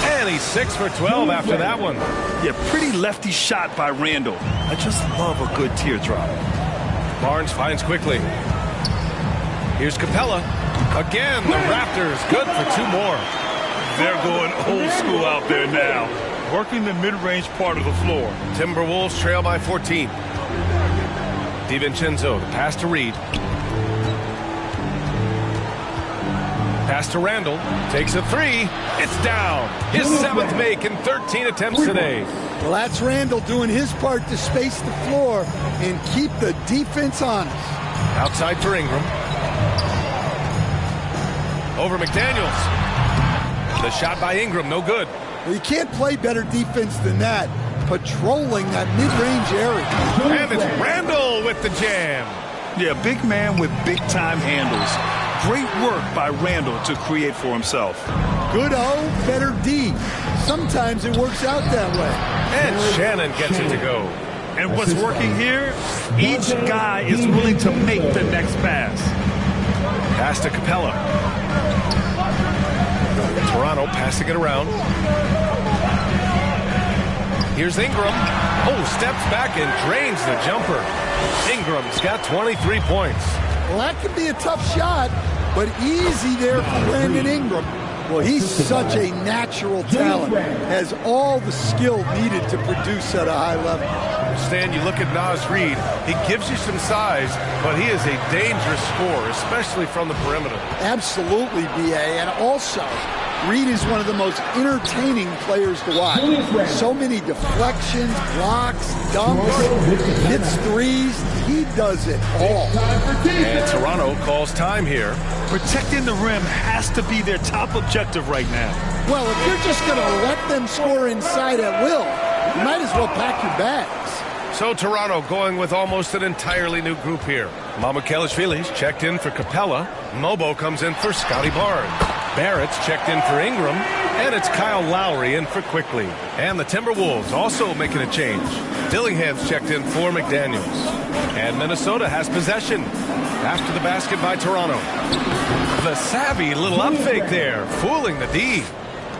Speaker 2: And he's 6 for 12 after that one.
Speaker 3: Yeah, pretty lefty shot by Randall. I just love a good teardrop.
Speaker 2: Barnes finds quickly. Here's Capella. Again, the Raptors good for 2 more.
Speaker 3: They're going old school out there now. Working the mid-range part of the floor.
Speaker 2: Timberwolves trail by 14. DiVincenzo, the pass to Reed. Pass to Randall. Takes a 3. It's down. His 7th make in 13 attempts today.
Speaker 4: Well, that's Randall doing his part to space the floor and keep the defense honest.
Speaker 2: Outside for Ingram. Over McDaniels. The shot by Ingram, no good.
Speaker 4: Well, you can't play better defense than that. Patrolling that mid-range area.
Speaker 2: And it's Randall with the jam.
Speaker 3: Yeah, big man with big-time handles. Great work by Randall to create for himself.
Speaker 4: Good O, better D. Sometimes it works out that way.
Speaker 2: And Shannon gets it to go.
Speaker 3: And what's working here? Each guy is willing to make the next pass.
Speaker 2: Pass to Capella. Toronto passing it around. Here's Ingram. Oh, steps back and drains the jumper. Ingram's got 23 points.
Speaker 4: Well, that could be a tough shot, but easy there for Brandon Ingram. Well, he's such a natural talent, has all the skill needed to produce at a high level.
Speaker 2: Stan, you look at Naz Reid, he gives you some size, but he is a dangerous scorer, especially from the perimeter.
Speaker 4: Absolutely, B.A. And also, Reid is one of the most entertaining players to watch. So many deflections, blocks, dumps, hits threes. He does it all.
Speaker 2: And Toronto calls time here.
Speaker 3: Protecting the rim has to be their top objective right now.
Speaker 4: Well, if you're just going to let them score inside at will, you might as well pack your bags.
Speaker 2: So Toronto going with almost an entirely new group here. Mamukelashvili's checked in for Capella. Mobo comes in for Scotty Barnes. Barrett's checked in for Ingram. And it's Kyle Lowry in for Quickly. And the Timberwolves also making a change. Dillingham's checked in for McDaniels. And Minnesota has possession after the basket by Toronto. The savvy little up fake there, fooling the D.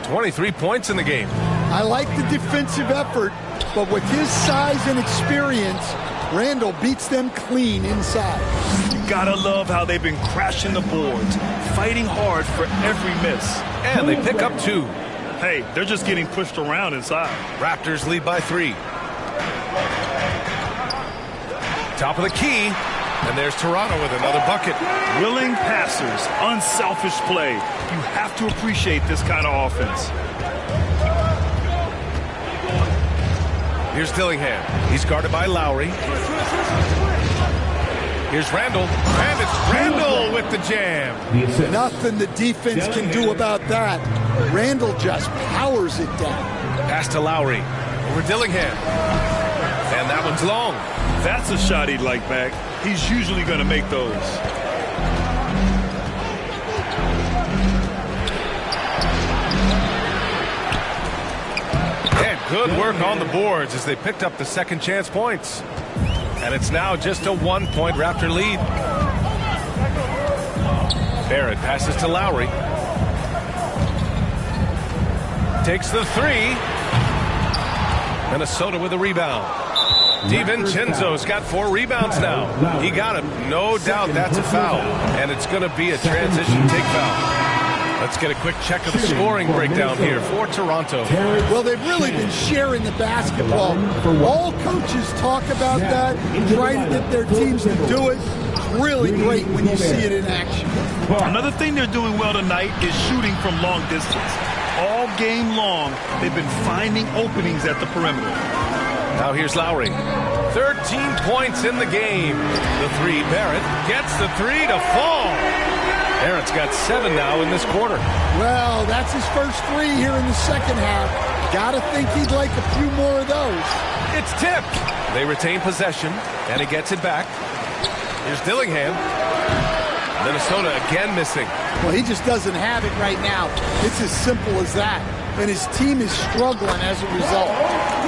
Speaker 2: 23 points in the game.
Speaker 4: I like the defensive effort, but with his size and experience, Randall beats them clean inside.
Speaker 3: You gotta love how they've been crashing the boards, fighting hard for every miss.
Speaker 2: And they pick up 2.
Speaker 3: Hey, they're just getting pushed around inside.
Speaker 2: Raptors lead by 3. Top of the key, and there's Toronto with another bucket.
Speaker 3: Willing passers, unselfish play. You have to appreciate this kind of offense.
Speaker 2: Here's Dillingham. He's guarded by Lowry. Here's Randall. And it's Randall with the jam.
Speaker 4: Nothing the defense can do about that. Randall just powers it down.
Speaker 2: Pass to Lowry. Over Dillingham. And that one's long.
Speaker 3: That's a shot he'd like back. He's usually going to make those.
Speaker 2: And good work on the boards as they picked up the second chance points. And it's now just a 1-point Raptor lead. Barrett passes to Lowry. Takes the 3. Minnesota with a rebound. DiVincenzo's got 4 rebounds now. He got him. No doubt that's a foul. And it's going to be a transition take foul. Let's get a quick check of the scoring breakdown here for Toronto.
Speaker 4: Well, they've really been sharing the basketball. All coaches talk about that, try to get their teams to do it. Really great when you see it in action.
Speaker 3: Another thing they're doing well tonight is shooting from long distance. All game long, they've been finding openings at the perimeter.
Speaker 2: Now here's Lowry. 13 points in the game. The 3, Barrett gets the 3 to fall. Barrett's got 7 now in this quarter.
Speaker 4: Well, that's his first 3 here in the second half. Gotta think he'd like a few more of those.
Speaker 2: It's tipped. They retain possession, and he gets it back. Here's Dillingham. Minnesota again missing.
Speaker 4: Well, he just doesn't have it right now. It's as simple as that. And his team is struggling as a result.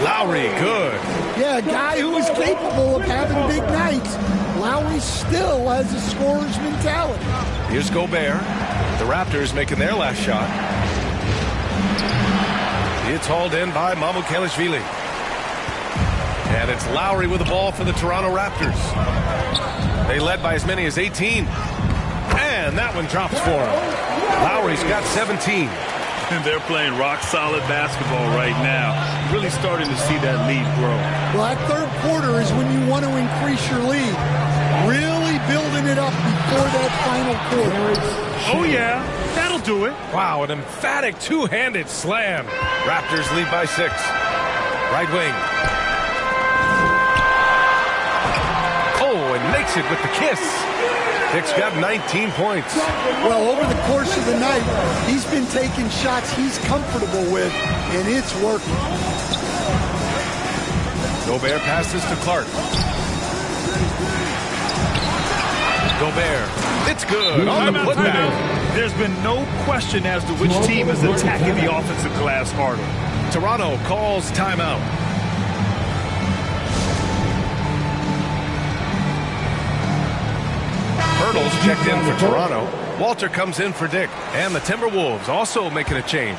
Speaker 2: Lowry, good.
Speaker 4: Yeah, a guy who is capable of having big nights. Lowry still has a scorer's mentality.
Speaker 2: Here's Gobert. The Raptors making their last shot. It's hauled in by Mamukelashvili. And it's Lowry with the ball for the Toronto Raptors. They led by as many as 18. And that one drops for him. Lowry's got 17.
Speaker 3: And they're playing rock-solid basketball right now. Really starting to see that lead grow.
Speaker 4: Well, that third quarter is when you want to increase your lead. Really building it up before that final quarter.
Speaker 3: Oh, yeah. That'll do it.
Speaker 2: Wow, an emphatic two-handed slam. Raptors lead by 6. Right wing. Oh, and makes it with the kiss. Dick's got 19 points.
Speaker 4: Well, over the course of the night, he's been taking shots he's comfortable with, and it's working.
Speaker 2: Gobert passes to Clark. Gobert. It's good on the putback.
Speaker 3: There's been no question as to which team is attacking the offensive glass harder.
Speaker 2: Toronto calls timeout. Hurdle's checked in for Toronto. Walter comes in for Dick. And the Timberwolves also making a change.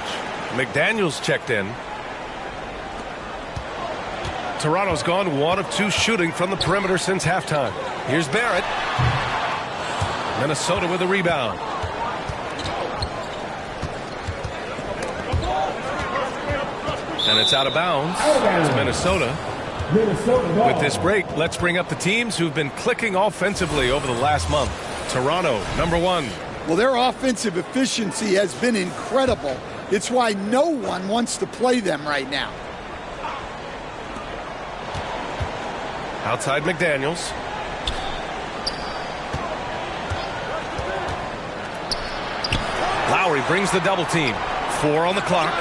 Speaker 2: McDaniels checked in. Toronto's gone 1 of 2 shooting from the perimeter since halftime. Here's Barrett. Minnesota with a rebound. And it's out of bounds. It's Minnesota. With this break, let's bring up the teams who've been clicking offensively over the last month. Toronto, number 1.
Speaker 4: Well, their offensive efficiency has been incredible. It's why no one wants to play them right now.
Speaker 2: Outside McDaniels. Lowry brings the double team. 4 on the clock.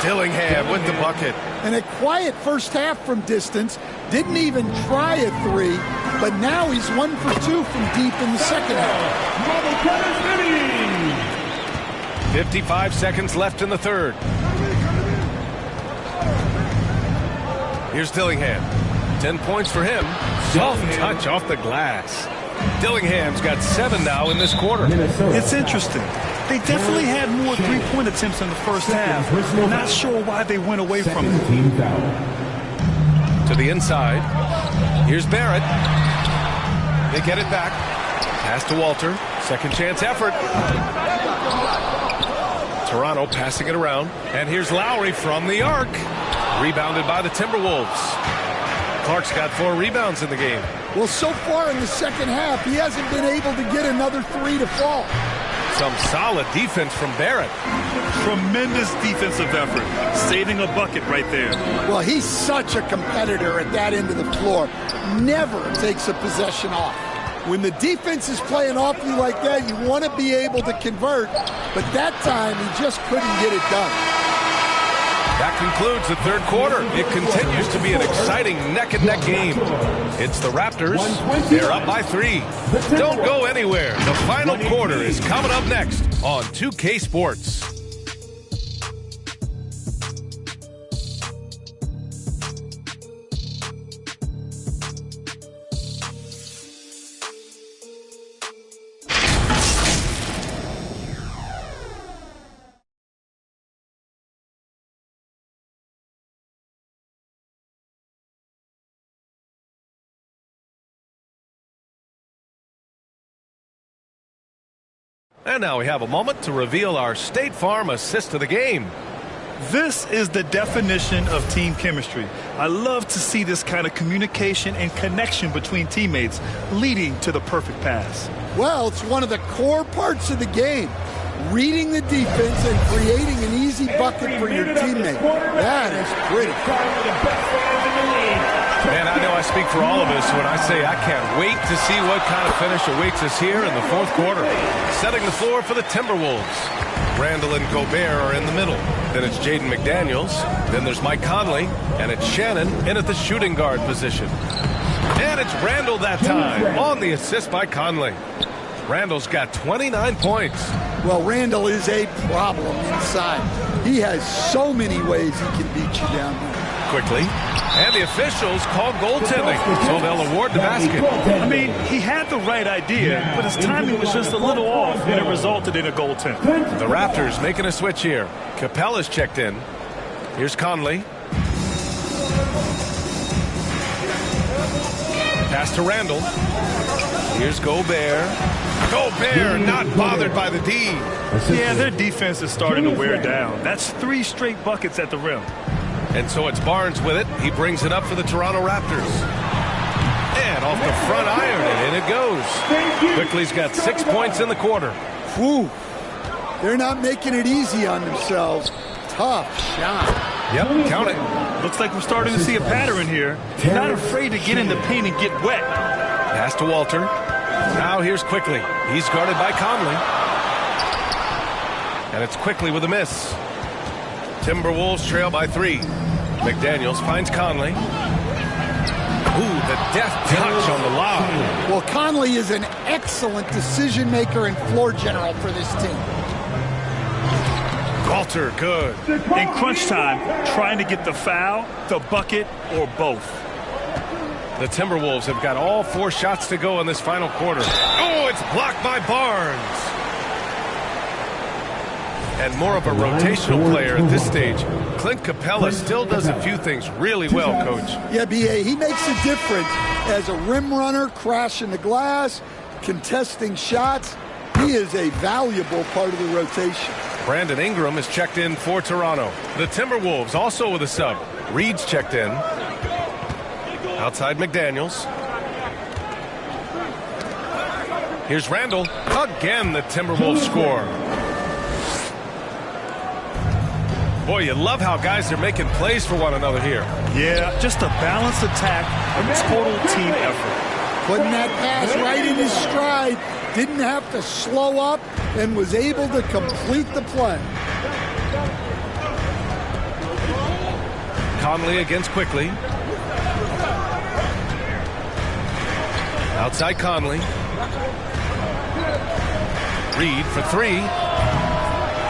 Speaker 2: Dillingham with the bucket.
Speaker 4: And a quiet first half from distance. Didn't even try a 3, but now he's 1 for 2 from deep in the second half.
Speaker 2: 55 seconds left in the third. Here's Dillingham. 10 points for him. Soft touch off the glass. Dillingham's got 7 now in this quarter.
Speaker 3: It's interesting. They definitely had more three-point attempts in the first half. Not sure why they went away from it.
Speaker 2: To the inside. Here's Barrett. They get it back. Pass to Walter. Second chance effort. Toronto passing it around. And here's Lowry from the arc. Rebounded by the Timberwolves. Clark's got 4 rebounds in the game.
Speaker 4: Well, so far in the second half, he hasn't been able to get another 3 to fall.
Speaker 2: Some solid defense from Barrett.
Speaker 3: Tremendous defensive effort. Saving a bucket right there.
Speaker 4: Well, he's such a competitor at that end of the floor. Never takes a possession off. When the defense is playing off you like that, you want to be able to convert. But that time, he just couldn't get it done.
Speaker 2: That concludes the third quarter. It continues to be an exciting neck-and-neck game. It's the Raptors. They're up by 3. Don't go anywhere. The final quarter is coming up next on 2K Sports. And now we have a moment to reveal our State Farm assist to the game.
Speaker 3: This is the definition of team chemistry. I love to see this kind of communication and connection between teammates leading to the perfect pass.
Speaker 4: Well, it's one of the core parts of the game. Reading the defense and creating an easy bucket for your teammate. That is pretty.
Speaker 2: Man, I know I speak for all of us when I say I can't wait to see what kind of finish awaits us here in the fourth quarter. Setting the floor for the Timberwolves. Randall and Gobert are in the middle. Then it's Jaden McDaniels. Then there's Mike Conley. And it's Shannon in at the shooting guard position. And it's Randall that time on the assist by Conley. Randall's got 29 points.
Speaker 4: Well, Randall is a problem inside. He has so many ways he can beat you down here.
Speaker 2: Quickly. And the officials call goaltending, so they'll award the basket.
Speaker 3: I mean, he had the right idea, but his timing was just a little off, and it resulted in a goaltend.
Speaker 2: The Raptors making a switch here. Capella's checked in. Here's Conley. Pass to Randall. Here's Gobert. Gobert not bothered by the D.
Speaker 3: Yeah, their defense is starting to wear down. That's 3 straight buckets at the rim.
Speaker 2: And so it's Barnes with it. He brings it up for the Toronto Raptors. And off the front iron, and in it goes. Quickly's got 6 points in the quarter.
Speaker 4: Whew. They're not making it easy on themselves. Tough shot.
Speaker 2: Yep, count it.
Speaker 3: Looks like we're starting to see a pattern here. They're not afraid to get in the paint and get wet.
Speaker 2: Pass to Walter. Now here's Quickly. He's guarded by Conley. And it's Quickly with a miss. Timberwolves trail by 3. McDaniels finds Conley. Ooh, the deft touch on the lob.
Speaker 4: Well, Conley is an excellent decision maker and floor general for this team.
Speaker 2: Walter, good.
Speaker 3: In crunch time, trying to get the foul, the bucket, or both.
Speaker 2: The Timberwolves have got all 4 shots to go in this final quarter. Oh, it's blocked by Barnes. And more of a rotational player at this stage. Clint Capella still does a few things really well, Coach.
Speaker 4: Yeah, B.A., he makes a difference as a rim runner, crashing the glass, contesting shots. He is a valuable part of the rotation.
Speaker 2: Brandon Ingram is checked in for Toronto. The Timberwolves also with a sub. Reed's checked in. Outside McDaniels. Here's Randall. Again, the Timberwolves score. Boy, you love how guys are making plays for one another here.
Speaker 3: Yeah, just a balanced attack and a total team effort.
Speaker 4: Putting that pass right in his stride. Didn't have to slow up and was able to complete the play.
Speaker 2: Conley against Quickly. Outside Conley. Reed for three.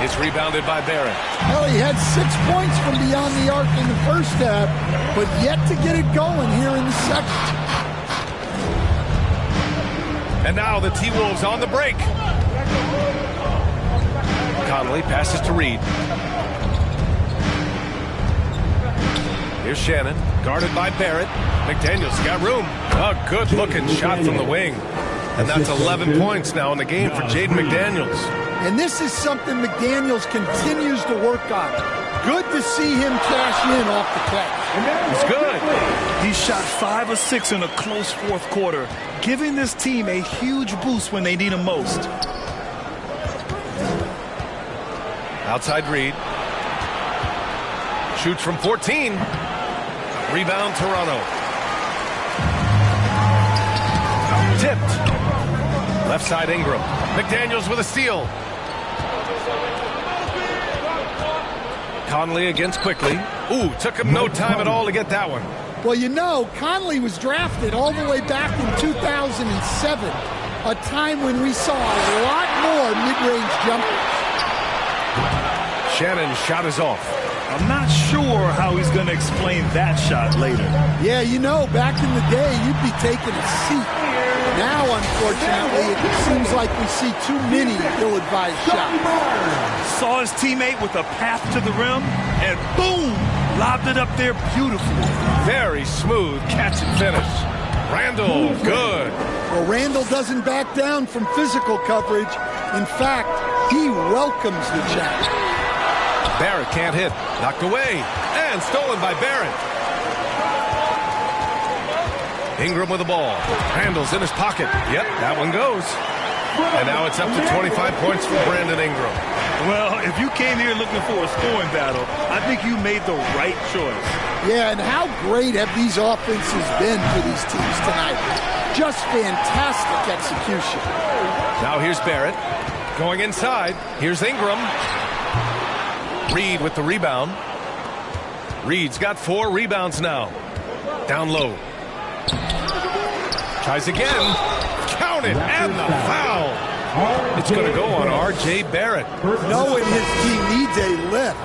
Speaker 2: It's rebounded by Barrett.
Speaker 4: Well, he had 6 points from beyond the arc in the first half, but yet to get it going here in the second.
Speaker 2: And now the T-Wolves on the break. Conley passes to Reed. Here's Shannon, guarded by Barrett. McDaniels got room. A good-looking shot from the wing. And that's 11 points now in the game for Jaden McDaniels.
Speaker 4: And this is something McDaniels continues to work on. Good to see him cash in off the catch.
Speaker 2: It's good.
Speaker 3: He shot 5 of 6 in a close fourth quarter, giving this team a huge boost when they need him most.
Speaker 2: Outside Reed. Shoots from 14. Rebound Toronto. Tipped. Left side Ingram. McDaniels with a steal. Conley against Quickly. Ooh, took him no time at all to get that one.
Speaker 4: Well, you know, Conley was drafted all the way back in 2007, a time when we saw a lot more mid-range jumpers.
Speaker 2: Shannon's shot is off.
Speaker 3: I'm not sure how he's going to explain that shot later.
Speaker 4: Yeah, you know, back in the day, you'd be taking a seat. Now, unfortunately, it seems like we see too many ill-advised shots.
Speaker 3: Saw his teammate with a path to the rim, and boom, lobbed it up there beautifully.
Speaker 2: Very smooth catch and finish. Randall, good.
Speaker 4: Well, Randall doesn't back down from physical coverage. In fact, he welcomes the challenge.
Speaker 2: Barrett can't hit. Knocked away. And stolen by Barrett. Ingram with the ball. Randall's in his pocket. Yep, that one goes. And now it's up to 25 points for Brandon Ingram.
Speaker 3: Well, if you came here looking for a scoring battle, I think you made the right choice.
Speaker 4: Yeah, and how great have these offenses been for these teams tonight? Just fantastic execution.
Speaker 2: Now here's Barrett. Going inside. Here's Ingram. Reed with the rebound. Reed's got 4 rebounds now. Down low. Tries again. Count it. And the foul. It's going to go on R.J. Barrett.
Speaker 4: Knowing his team needs a lift,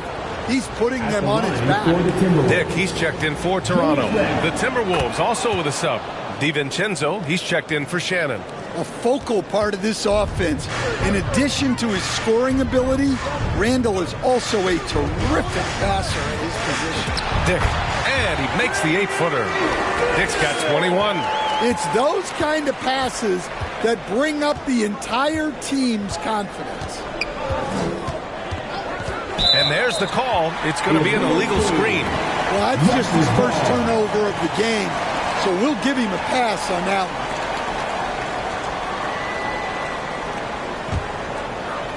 Speaker 4: he's putting them on his back.
Speaker 2: Dick, he's checked in for Toronto. The Timberwolves also with a sub. DiVincenzo, he's checked in for Shannon.
Speaker 4: A focal part of this offense. In addition to his scoring ability, Randall is also a terrific passer at his position.
Speaker 2: Dick, and he makes the 8-footer. Dick's got 21.
Speaker 4: It's those kind of passes that bring up the entire team's confidence.
Speaker 2: And there's the call. It's going to be an illegal screen.
Speaker 4: Well, that's just his first turnover of the game, so we'll give him a pass on that one.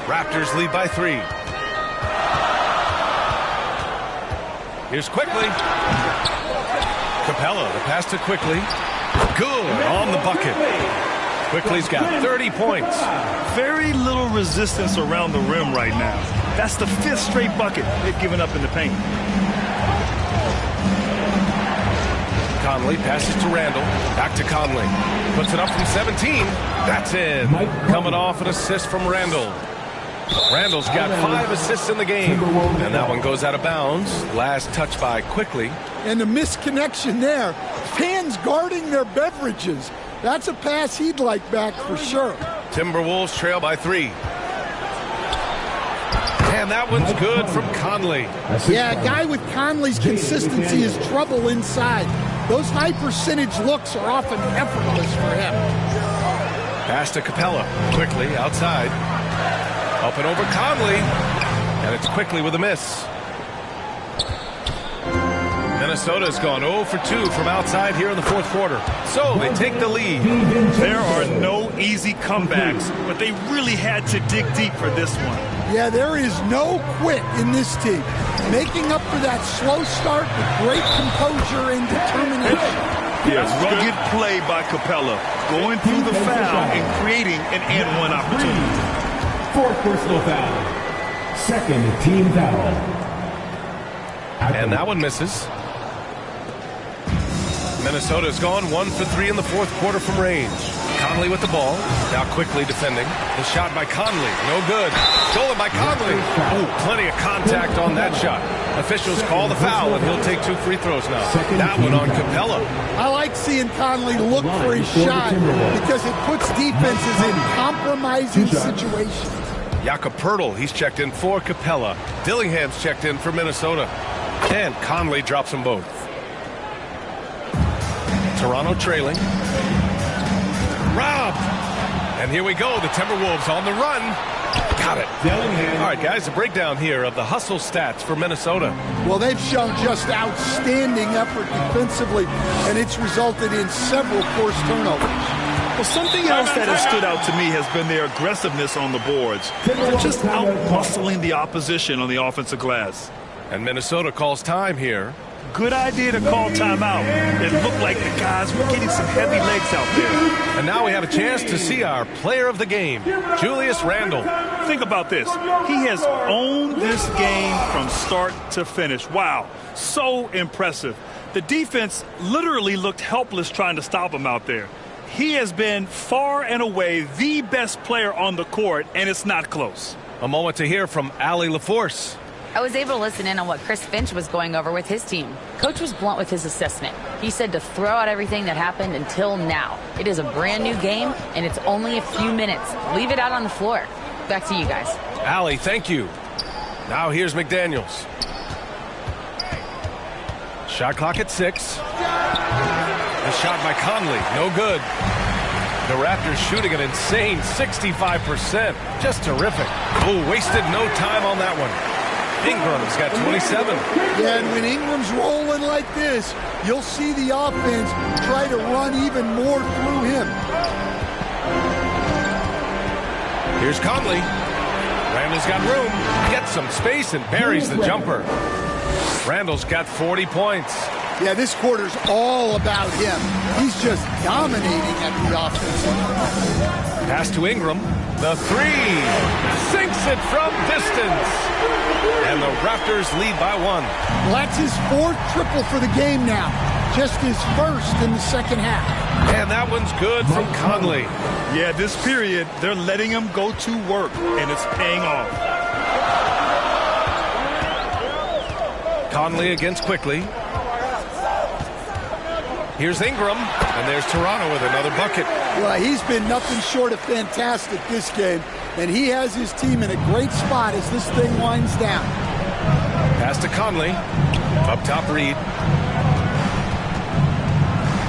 Speaker 2: Raptors lead by 3. Here's Quickly. Capella, the pass to Quickly. Good on the bucket. Quickly's got 30 points.
Speaker 3: Very little resistance around the rim right now. That's the 5th straight bucket they've given up in the paint.
Speaker 2: Conley passes to Randall. Back to Conley. Puts it up from 17. That's in. Coming off an assist from Randall. Randall's got 5 assists in the game. And that one goes out of bounds. Last touch by Quickly.
Speaker 4: And the misconnection there. Fans guarding their beverages. That's a pass he'd like back for sure.
Speaker 2: Timberwolves trail by 3. And that one's good from Conley.
Speaker 4: Yeah, a guy with Conley's consistency is trouble inside. Those high percentage looks are often effortless for him.
Speaker 2: Pass to Capella. Quickly outside. Up and over Conley. And it's quickly with a miss. Minnesota's gone 0 for 2 from outside here in the fourth quarter. So they take the lead.
Speaker 3: There are no easy comebacks, but they really had to dig deep for this one.
Speaker 4: Yeah, there is no quit in this team. Making up for that slow start with great composure and determination.
Speaker 3: Yes, rugged play by Capella, going through the foul and creating an and-one opportunity.
Speaker 6: Fourth personal foul. Second team foul.
Speaker 2: And that one misses. Minnesota's gone 1 for 3 in the fourth quarter from range. Conley with the ball. Now quickly defending. The shot by Conley. No good. Stolen by Conley. Ooh, plenty of contact on that shot. Officials call the foul, and he'll take 2 free throws now. That one on Capella.
Speaker 4: I like seeing Conley look for his shot because it puts defenses in compromising situations.
Speaker 2: Jakob Poeltl, he's checked in for Capella. Dillingham's checked in for Minnesota. And Conley drops them both. Toronto trailing. Robbed. And here we go. The Timberwolves on the run. Got it. All right, guys, a breakdown here of the hustle stats for Minnesota.
Speaker 4: Well, they've shown just outstanding effort defensively, and it's resulted in several forced turnovers.
Speaker 3: Well, something else that has stood out to me has been their aggressiveness on the boards. They're just out-muscling the opposition on the offensive glass.
Speaker 2: And Minnesota calls time here.
Speaker 3: Good idea to call timeout. It looked like the guys were getting some heavy legs out there.
Speaker 2: And now we have a chance to see our player of the game, Julius Randle.
Speaker 3: Think about this. He has owned this game from start to finish. Wow, so impressive. The defense literally looked helpless trying to stop him out there. He has been far and away the best player on the court, and it's not close.
Speaker 2: A moment to hear from Allie LaForce.
Speaker 7: I was able to listen in on what Chris Finch was going over with his team. Coach was blunt with his assessment. He said to throw out everything that happened until now. It is a brand new game, and it's only a few minutes. Leave it out on the floor. Back to you guys.
Speaker 2: Allie, thank you. Now here's McDaniels. Shot clock at 6. A shot by Conley, no good. The Raptors shooting an insane 65%. Just terrific. Oh, wasted no time on that one. Ingram's got 27.
Speaker 4: Yeah, and when Ingram's rolling like this, you'll see the offense try to run even more through him.
Speaker 2: Here's Conley. Randle's got room, gets some space, and buries the jumper. Randle's got 40 points.
Speaker 4: Yeah, this quarter's all about him. He's just dominating at the offense.
Speaker 2: Pass to Ingram. The 3. Sinks it from distance. And the Raptors lead by 1.
Speaker 4: Well, that's his 4th triple for the game now. Just his 1st in the second half.
Speaker 2: And that one's good from Conley.
Speaker 3: Yeah, this period, they're letting him go to work, and it's paying off.
Speaker 2: Conley against Quickly. Here's Ingram, and there's Toronto with another bucket.
Speaker 4: Well, he's been nothing short of fantastic this game, and he has his team in a great spot as this thing winds down.
Speaker 2: Pass to Conley. Up top, Reed.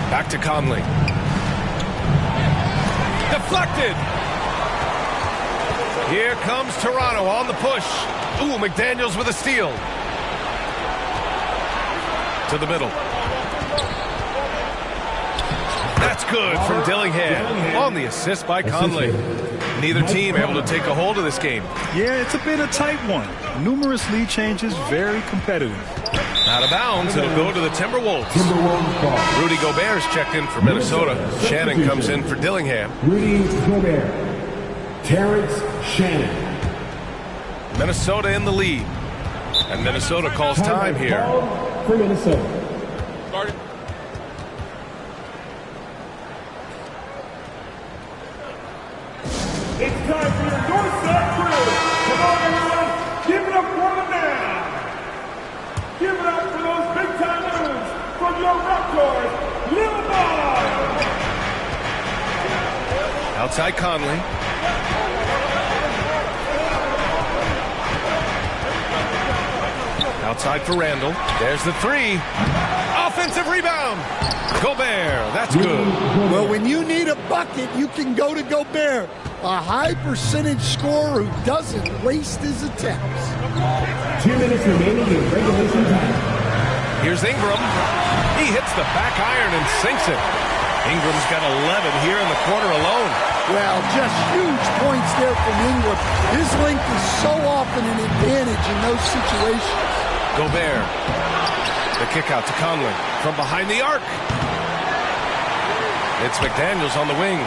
Speaker 2: Back to Conley. Deflected. Here comes Toronto on the push. Ooh, McDaniels with a steal. To the middle. That's good from Dillingham on the assist by Conley. Neither team able to take a hold of this game.
Speaker 3: Yeah, it's a bit of a tight one. Numerous lead changes, very competitive.
Speaker 2: Out of bounds, it'll go to the Timberwolves. Rudy Gobert's checked in for Minnesota. Shannon comes in for Dillingham.
Speaker 6: Rudy Gobert. Terrence Shannon.
Speaker 2: Minnesota in the lead. And Minnesota calls time here.
Speaker 6: For Minnesota.
Speaker 9: Started.
Speaker 6: It's time for your doorstep crew. Come on, everyone. Give it up for the man. Give it up for those big-time moves from your Raptors, Lil Bob.
Speaker 2: Outside Conley. Outside for Randle. There's the 3. Offensive rebound. Gobert. That's good.
Speaker 4: Well, when you need a bucket, you can go to Gobert. a high percentage scorer who doesn't waste his attempts.
Speaker 6: 2 minutes remaining in regulation time.
Speaker 2: Here's Ingram. He hits the back iron and sinks it. Ingram's got 11 here in the quarter alone.
Speaker 4: Well, just huge points there from Ingram. His length is so often an advantage in those situations.
Speaker 2: Gobert. The kick out to Conley from behind the arc. It's McDaniels on the wing.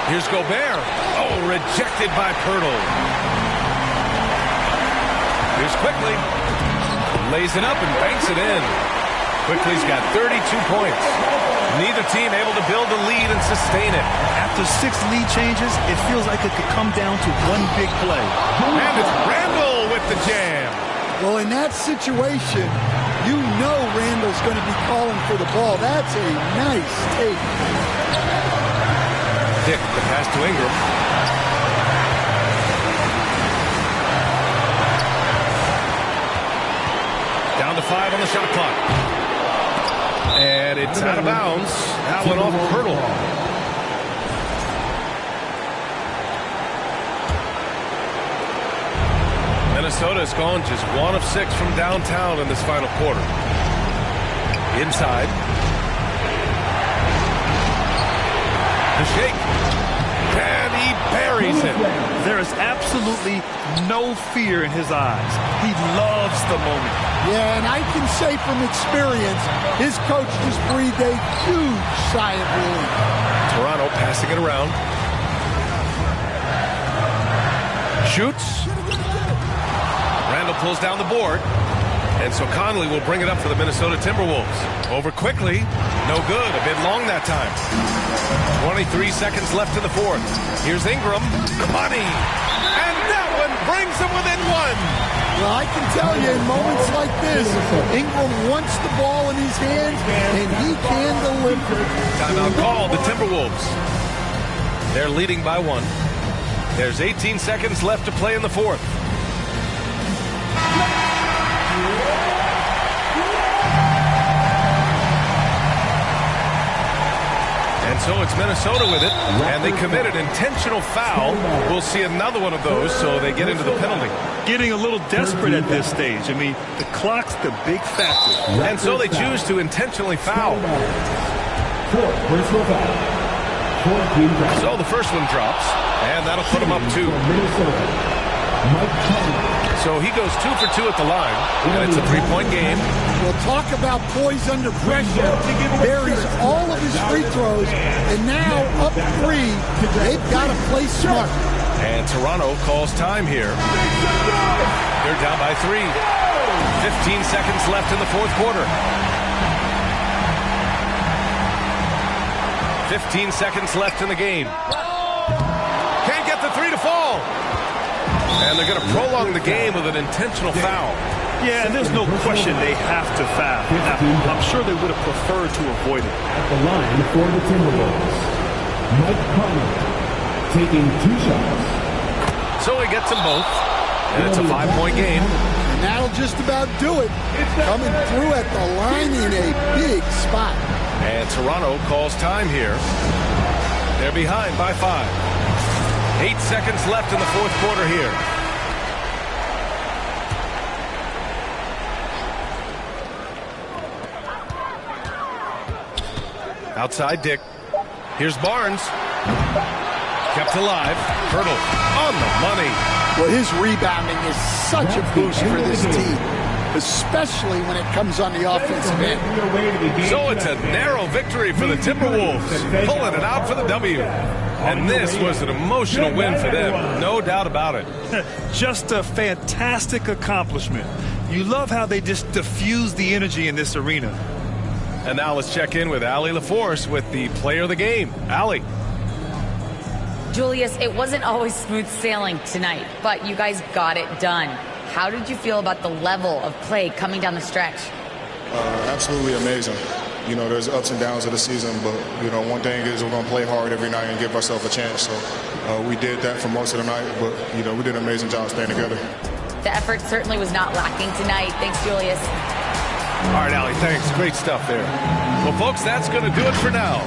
Speaker 2: Here's Gobert. Oh, rejected by Pirtle. Here's Quickly. Lays it up and banks it in. Quickly's got 32 points. Neither team able to build a lead and sustain it.
Speaker 3: After 6 lead changes, it feels like it could come down to one big play.
Speaker 2: And it's Randall with the jam.
Speaker 4: Well, in that situation, you know Randall's going to be calling for the ball. That's a nice take.
Speaker 2: Dick, the pass to Ingram. Down to 5 on the shot clock. And it's out of bounds. That went off Pirtle. Minnesota has gone just 1 of 6 from downtown in this final quarter. Inside. The shake. And he buries it.
Speaker 3: There is absolutely no fear in his eyes. He loves the moment.
Speaker 4: Yeah, and I can say from experience, his coach just breathed a huge sigh of relief.
Speaker 2: Toronto passing it around. Shoots. Randall pulls down the board. And so Conley will bring it up for the Minnesota Timberwolves. Over quickly. No good. A bit long that time. 23 seconds left in the fourth. Here's Ingram. Money. And that one brings him within 1.
Speaker 4: Well, I can tell you, in moments like this, Ingram wants the ball in his hands, and he can deliver.
Speaker 2: Timeout called, the Timberwolves. They're leading by 1. There's 18 seconds left to play in the fourth. And so it's Minnesota with it, and they committed intentional foul. We'll see another one of those, so they get into the penalty.
Speaker 3: Getting a little desperate at this stage. I mean, the clock's the big factor.
Speaker 2: And so they choose to intentionally foul. So the first one drops, and that'll put him up 2. So he goes 2 for 2 at the line, and it's a 3-point game.
Speaker 4: Well, talk about poise under pressure. Buries all of his free throws, and now up 3. They've got to play smart.
Speaker 2: And Toronto calls time here. They're down by 3. 15 seconds left in the fourth quarter. 15 seconds left in the game. Can't get the 3 to fall. And they're going to prolong the game with an intentional foul.
Speaker 3: Yeah, and there's no question they have to foul. Now, I'm sure they would have preferred to avoid it.
Speaker 6: At the line for the Timberwolves, Mike Conley taking 2 shots.
Speaker 2: So he gets them both, and it's a 5-point game.
Speaker 4: And that'll just about do it. Coming through at the line in a big spot.
Speaker 2: And Toronto calls time here. They're behind by 5. 8 seconds left in the fourth quarter here. Outside Dick. Here's Barnes. Kept alive. Pirtle on the money.
Speaker 4: Well, his rebounding is such a boost for this team, especially when it comes on the offensive end.
Speaker 2: So it's a narrow victory for the Timberwolves, pulling it out for the W. And this was an emotional win for them, no doubt about it.
Speaker 3: Just a fantastic accomplishment. You love how they just diffuse the energy in this arena.
Speaker 2: And now let's check in with Allie LaForce with the player of the game. Allie.
Speaker 7: Julius, it wasn't always smooth sailing tonight, but you guys got it done. How did you feel about the level of play coming down the stretch?
Speaker 12: Absolutely amazing. You know, there's ups and downs of the season, but, you know, one thing is we're going to play hard every night and give ourselves a chance. So we did that for most of the night, but, you know, we did an amazing job staying together.
Speaker 7: The effort certainly was not lacking tonight. Thanks, Julius.
Speaker 2: All right, Allie, thanks. Great stuff there. Well, folks, that's going to do it for now.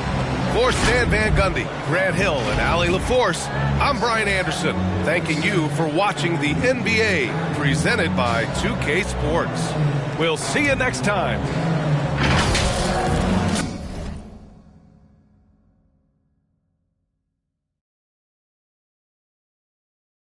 Speaker 2: For Stan Van Gundy, Grant Hill, and Allie LaForce, I'm Brian Anderson, thanking you for watching the NBA, presented by 2K Sports. We'll see you next time.